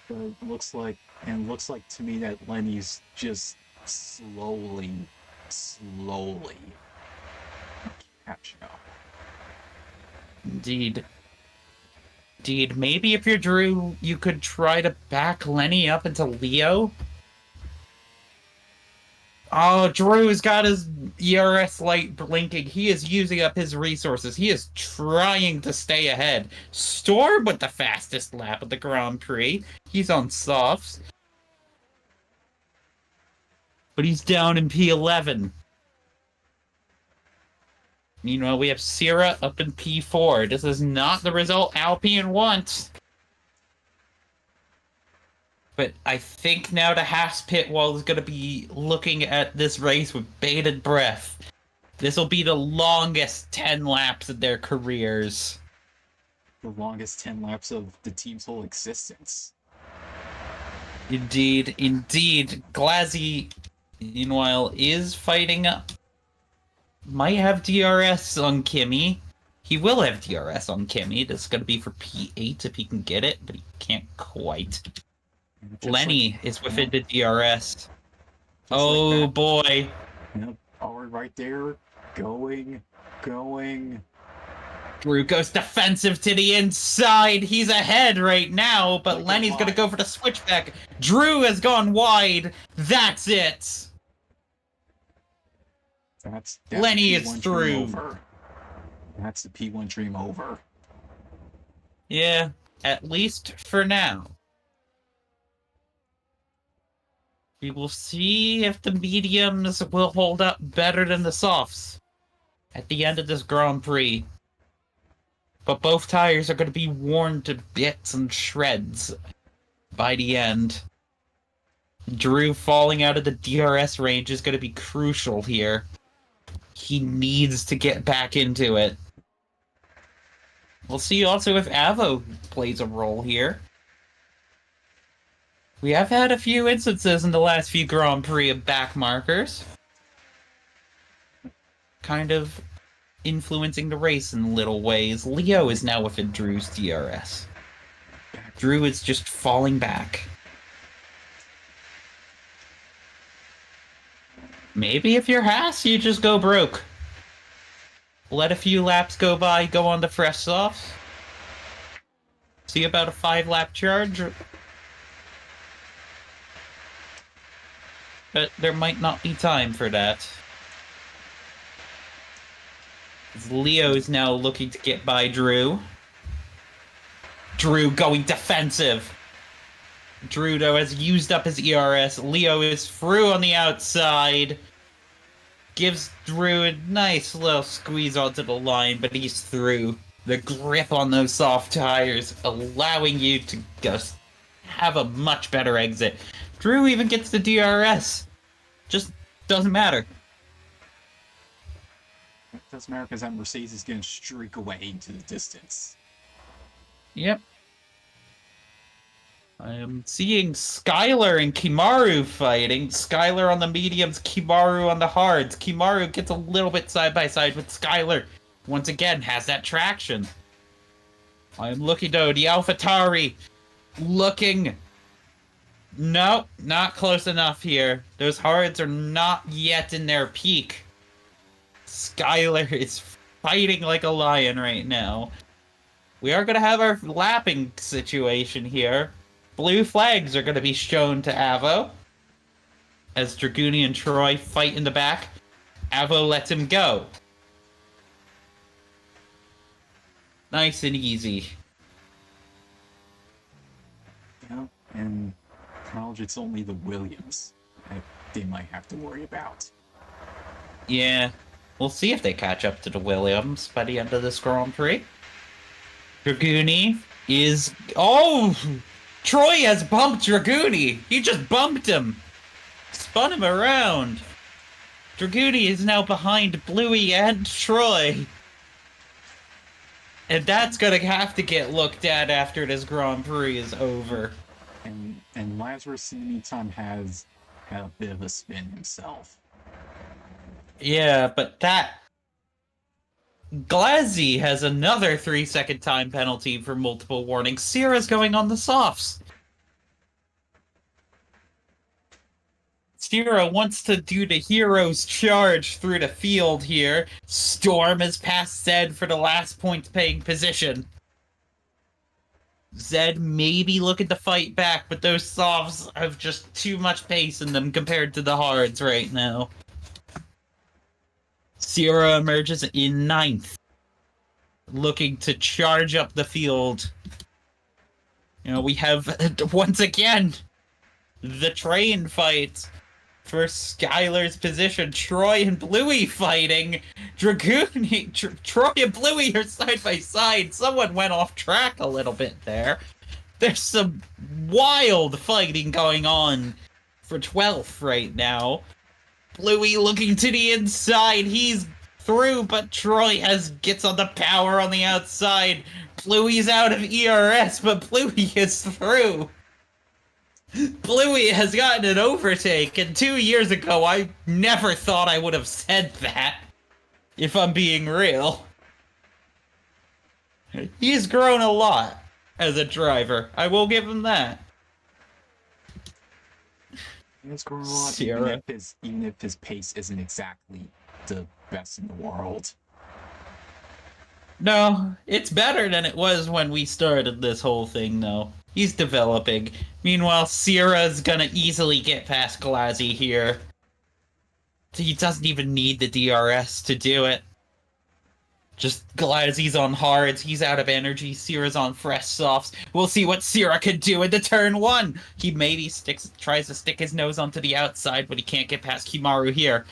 But it looks like to me that Lenny's just slowly catching up. Indeed. Maybe if you're Drew, you could try to back Lenny up into Leo. Oh, Drew's got his ERS light blinking. He is using up his resources. He is trying to stay ahead. Storm with the fastest lap of the Grand Prix. He's on softs. But he's down in P11. Meanwhile, we have Sierra up in P4. This is not the result Alpine wants. But I think now the Haas pit wall is going to be looking at this race with bated breath. This will be the longest 10 laps of their careers. The longest 10 laps of the team's whole existence. Indeed. Glazzy, meanwhile, is fighting up. Might have DRS on Kimmy. He will have DRS on Kimmy. This is going to be for P8 if he can get it, but he can't quite. Lenny is within the DRS. Oh, like boy. Yep, power right there. Going. Drew goes defensive to the inside. He's ahead right now, but Lenny's going to go for the switchback. Drew has gone wide. That's it. That's Lenny is through. That's the P1 dream over. Yeah, at least for now. We will see if the mediums will hold up better than the softs at the end of this Grand Prix. But both tires are going to be worn to bits and shreds by the end. Drew falling out of the DRS range is going to be crucial here. He needs to get back into it. We'll see also if Avo plays a role here. We have had a few instances in the last few Grand Prix of back markers. Kind of influencing the race in little ways. Leo is now within Drew's DRS. Drew is just falling back. Maybe if you're Haas, you just go broke. Let a few laps go by, go on to fresh softs. See about a 5-lap charge. But there might not be time for that. Leo is now looking to get by Drew. Drew going defensive. Drew, though, has used up his ERS. Leo is through on the outside. Gives Drew a nice little squeeze onto the line, but he's through. The grip on those soft tires, allowing you to just have a much better exit. Drew even gets the DRS. Just doesn't matter. It doesn't matter because that Mercedes is going to streak away into the distance. Yep. I am seeing Skylar and Kimaru fighting. Skylar on the mediums, Kimaru on the hards. Kimaru gets a little bit side by side with Skylar. Once again, has that traction. I am looking though, the AlphaTauri looking. Nope, not close enough here. Those hards are not yet in their peak. Skylar is fighting like a lion right now. We are going to have our lapping situation here. blue flags are going to be shown to Avo. As Dragoonie and Troy fight in the back, Avo lets him go. Nice and easy. Yeah, and acknowledge it's only the Williams that they might have to worry about. Yeah, we'll see if they catch up to the Williams by the end of this Grand Prix. Dragoonie is... Oh! Troy has bumped Dragoonie! He just bumped him! Spun him around! Dragoonie is now behind Bluey and Troy. And that's gonna have to get looked at after this Grand Prix is over. And Lazarus in the meantime has had a bit of a spin himself. Yeah, but that... Glazzy has another 3-second time penalty for multiple warnings. Sierra's going on the softs. Sierra wants to do the hero's charge through the field here. Storm has passed Zed for the last point-paying position. Zed may be looking to fight back, but those softs have just too much pace in them compared to the hards right now. Sierra emerges in 9th, looking to charge up the field. You know, we have, once again, the train fight for Skylar's position. Troy and Bluey fighting. Dragoonie, Troy and Bluey are side by side. Someone went off track a little bit there. There's some wild fighting going on for 12th right now. Bluey looking to the inside. He's through, but Troy gets on the power on the outside. Bluey's out of ERS, but Bluey is through. Bluey has gotten an overtake, and 2 years ago I never thought I would have said that, if I'm being real. He's grown a lot as a driver. I will give him that. He's grown a lot, Sierra. even if his pace isn't exactly the best in the world. No, it's better than it was when we started this whole thing, though. He's developing. Meanwhile, Sierra's gonna easily get past Glazzy here. He doesn't even need the DRS to do it. Just Glazzy's on hards, he's out of energy, Sierra's on fresh softs. We'll see what Sierra can do into turn 1. He maybe tries to stick his nose onto the outside, but he can't get past Kimaru here.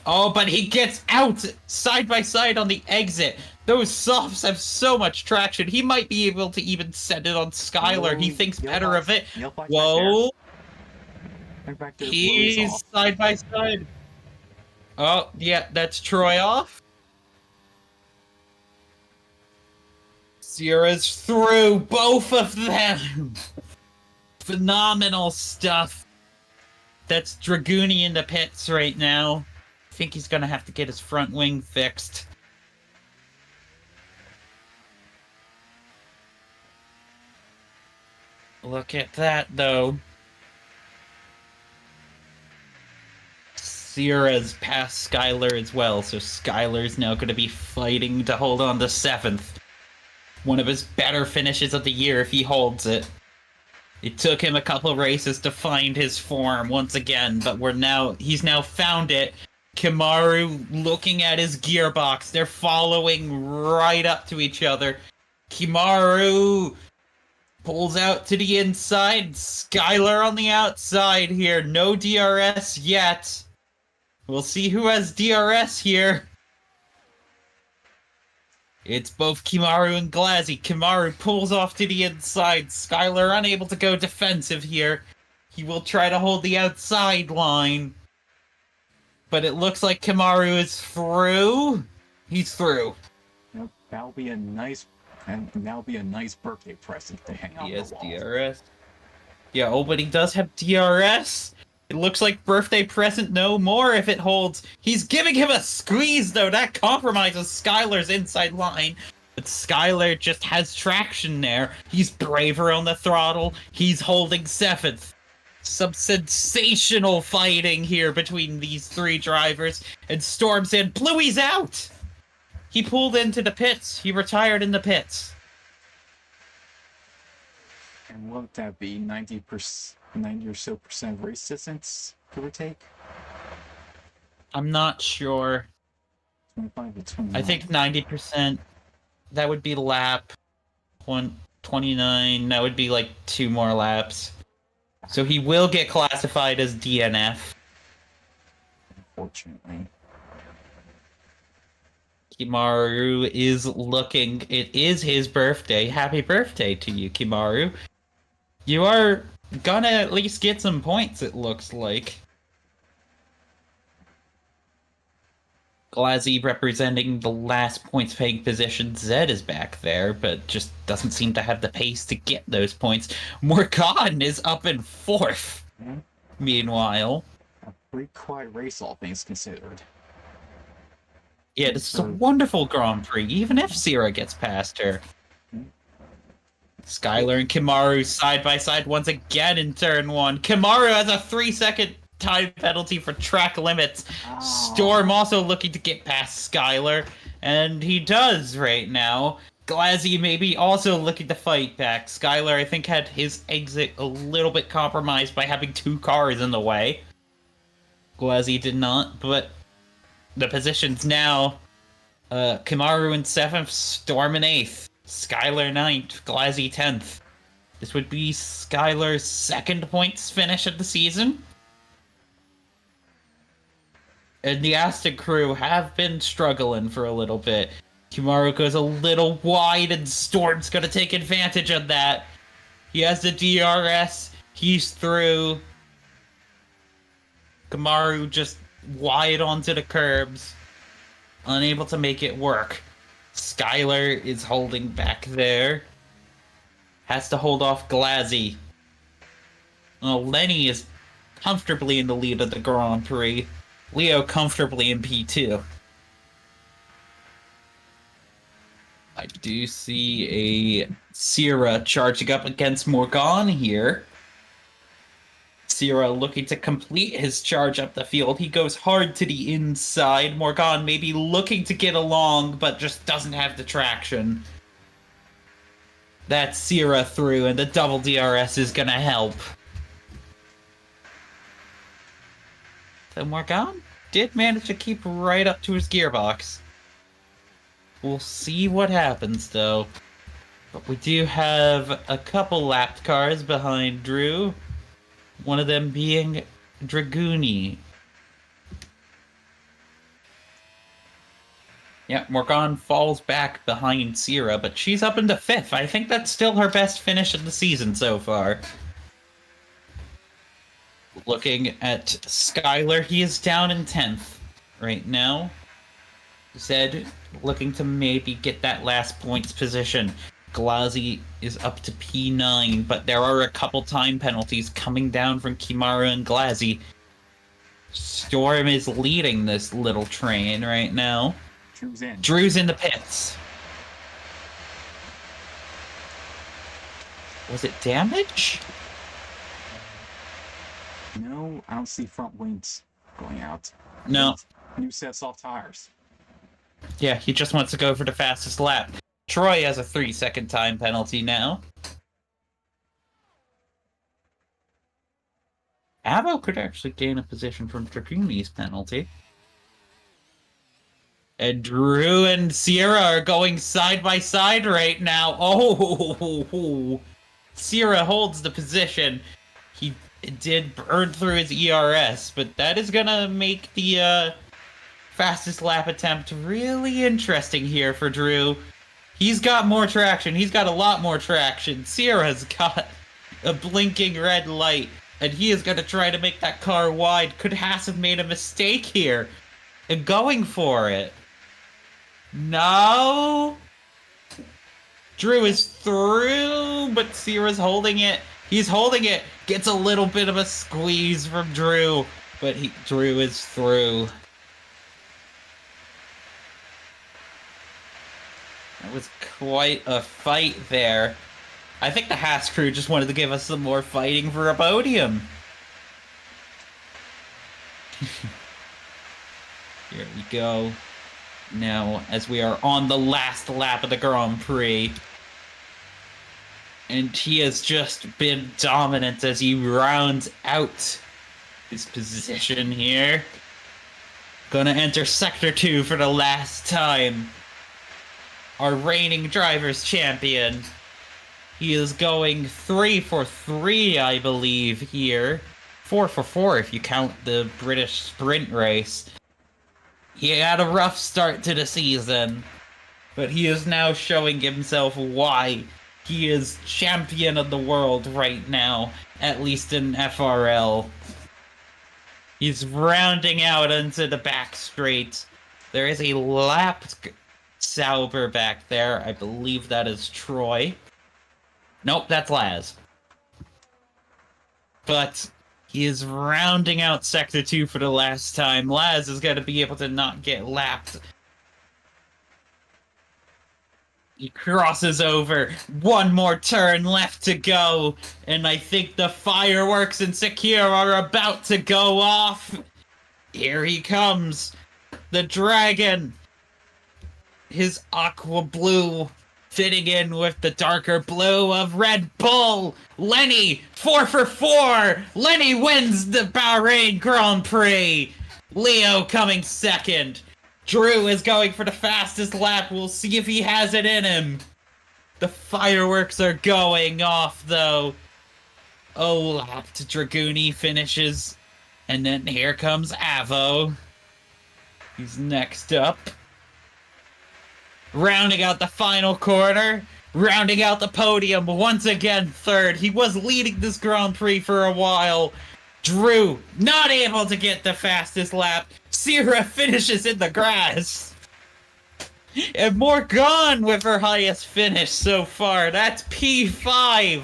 Oh, but he gets out side by side on the exit. Those softs have so much traction. He might be able to even send it on Skylar. He thinks better of it. Whoa. He's side by side. Oh, yeah, that's Troy off. Sierra's through, both of them. Phenomenal stuff. That's Dragoonie in the pits right now. I think he's gonna have to get his front wing fixed. Look at that, though. Sierra's past Skylar as well, so Skylar's now going to be fighting to hold on to 7th. One of his better finishes of the year if he holds it. It took him a couple races to find his form once again, but he's now found it. Kimaru looking at his gearbox. They're following right up to each other. Kimaru pulls out to the inside. Skylar on the outside here. No DRS yet. We'll see who has DRS here. It's both Kimaru and Glazzy. Kimaru pulls off to the inside. Skylar unable to go defensive here. He will try to hold the outside line. But it looks like Kimaru is through. He's through. Yep, that'll be a nice birthday present to hang on the wall. He has DRS. Yeah, oh, but he does have DRS. It looks like birthday present no more if it holds. He's giving him a squeeze, though. That compromises Skylar's inside line. But Skylar just has traction there. He's braver on the throttle. He's holding 7th. Some sensational fighting here between these 3 drivers. And Storm said, Bluey's out! He pulled into the pits. He retired in the pits. And what would that be? 90%, 90 or so percent race distance, give or take? I'm not sure. 25 to 29. I think 90%, that would be lap 29. That would be like 2 more laps. So he will get classified as DNF. Unfortunately. Kimaru is looking. It is his birthday. Happy birthday to you, Kimaru. You are gonna at least get some points, it looks like. Glazzy representing the last points paying position. Zed is back there, but just doesn't seem to have the pace to get those points. Morgan is up in 4th. Mm-hmm. Meanwhile. A pretty quiet race, all things considered. Yeah, this is a wonderful Grand Prix, even if Sierra gets past her. Skylar and Kimaru side by side once again in turn 1. Kimaru has a 3-second time penalty for track limits. Oh. Storm also looking to get past Skylar, and he does right now. Glazzy maybe also looking to fight back. Skylar, I think, had his exit a little bit compromised by having 2 cars in the way. Glazzy did not, but the positions now, Kimaru in 7th, Storm in 8th, Skylar 9th, Glazzy 10th. This would be Skylar's 2nd points finish of the season. And the Aston crew have been struggling for a little bit. Kimaru goes a little wide, and Storm's going to take advantage of that. He has the DRS. He's through. Kimaru just wide onto the curbs, unable to make it work. Skylar is holding back there. Has to hold off Glazzy. Well, Lenny is comfortably in the lead of the Grand Prix. Leo comfortably in P2. I do see a Sierra charging up against Morgan here. Sierra looking to complete his charge up the field. He goes hard to the inside. Morgan maybe looking to get along, but just doesn't have the traction. That's Sierra through, and the double DRS is going to help. So Morgan did manage to keep right up to his gearbox. We'll see what happens, though. But we do have a couple lapped cars behind Drew. One of them being Dragooni. Yeah, Morgan falls back behind Sierra, but she's up into 5th. I think that's still her best finish of the season so far. Looking at Skylar, he is down in 10th right now. Zed looking to maybe get that last points position. Glazzy is up to P9, but there are a couple time penalties coming down from Kimaru and Glazzy. Storm is leading this little train right now. Drew's in the pits. Was it damage? No, I don't see front wings going out. No. New set of soft tires. Yeah, he just wants to go for the fastest lap. Troy has a 3-second time penalty now. Avo could actually gain a position from Dragooni's penalty. And Drew and Sierra are going side by side right now. Oh, Sierra holds the position. He did burn through his ERS, but that is going to make the fastest lap attempt really interesting here for Drew. He's got more traction. He's got a lot more traction. Sierra's got a blinking red light, and he is going to try to make that car wide. Could Haas have made a mistake here in going for it? No. Drew is through, but Sierra's holding it. He's holding it. Gets a little bit of a squeeze from Drew, but Drew is through. That was quite a fight there. I think the Haas crew just wanted to give us some more fighting for a podium. Here we go. Now, as we are on the last lap of the Grand Prix, And he has just been dominant as he rounds out his position here. Gonna enter Sector 2 for the last time. Our reigning drivers champion. He is going 3 for 3, I believe, here. 4 for 4 if you count the British sprint race. He had a rough start to the season, but he is now showing himself why he is champion of the world right now, at least in FRL. He's rounding out into the back straight. There is a lapped Sauber back there. I believe that is Troy. Nope, that's Laz. But he is rounding out Sector 2 for the last time. Laz is going to be able to not get lapped. He crosses over. One more turn left to go. And I think the fireworks in Secure are about to go off. Here he comes. The dragon. His aqua blue fitting in with the darker blue of Red Bull. Lenny, 4 for 4. Lenny wins the Bahrain Grand Prix. Leo coming second. Drew is going for the fastest lap. We'll see if he has it in him. The fireworks are going off, though. Lapped Dragooni finishes. And then here comes Avo. He's next up. Rounding out the final corner. Rounding out the podium. Once again, third. He was leading this Grand Prix for a while. Drew, not able to get the fastest lap. Sierra finishes in the grass. And Morgan with her highest finish so far. That's P5.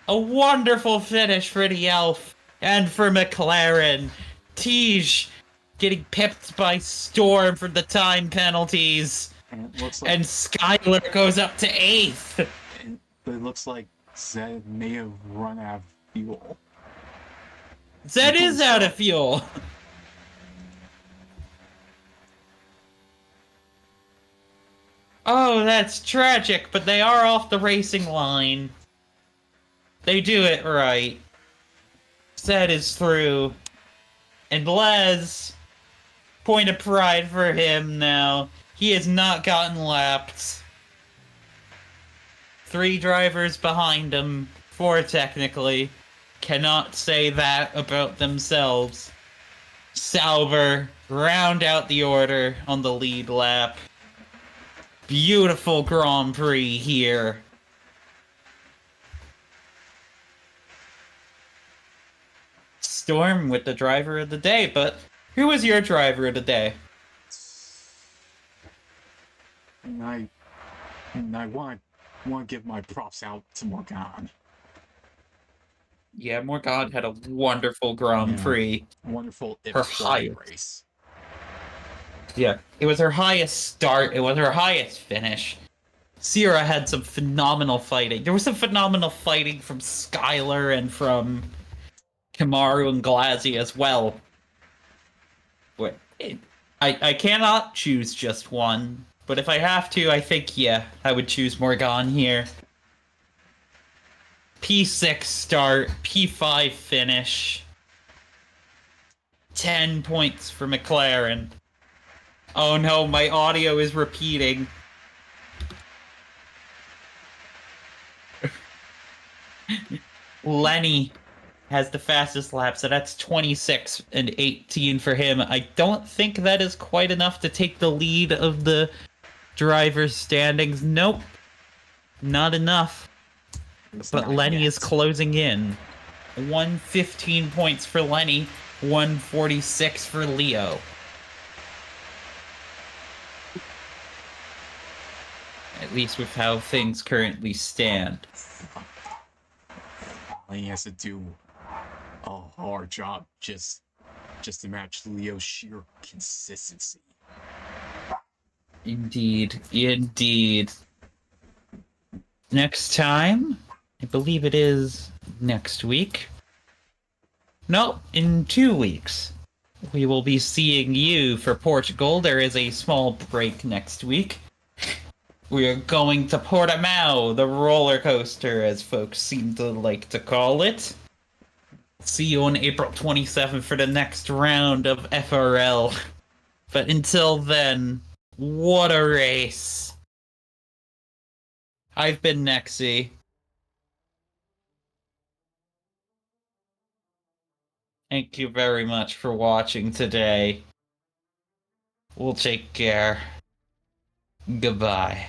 A wonderful finish for the Elf and for McLaren. Tej getting pipped by Storm for the time penalties. And it looks like, and Skyler goes up to 8th. But it looks like Zed may have run out of fuel. Zed is out of fuel. Oh, that's tragic, but they are off the racing line. They do it right. Zed is through. And Les, point of pride for him now. He has not gotten lapped. 3 drivers behind him. 4 technically. Cannot say that about themselves. Sauber round out the order on the lead lap. Beautiful Grand Prix here. Storm with the driver of the day, but who was your driver of the day? And I want to give my props out to Morgan. Yeah, Morgan had a wonderful Grand Prix. Wonderful her highest race. Yeah, it was her highest start. It was her highest finish. Sierra had some phenomenal fighting. There was some phenomenal fighting from Skyler and from Kamaru and Glazy as well. But I cannot choose just one. But if I have to, I think, yeah, I would choose Morgan here. P6 start, P5 finish. 10 points for McLaren. Oh no, my audio is repeating. Lenny has the fastest lap, so that's 26 and 18 for him. I don't think that is quite enough to take the lead of the driver's standings. Nope, not enough. But Lenny is closing in. 115 points for Lenny, 146 for Leo. At least with how things currently stand. Lenny has to do a hard job just to match Leo's sheer consistency. Indeed, indeed. Next time, I believe it is next week. No, in 2 weeks. We will be seeing you for Portugal. There is a small break next week. We are going to Portimao, the roller coaster, as folks seem to like to call it. See you on April 27th for the next round of FRL. But until then, what a race. I've been Nexy. Thank you very much for watching today. We'll take care. Goodbye.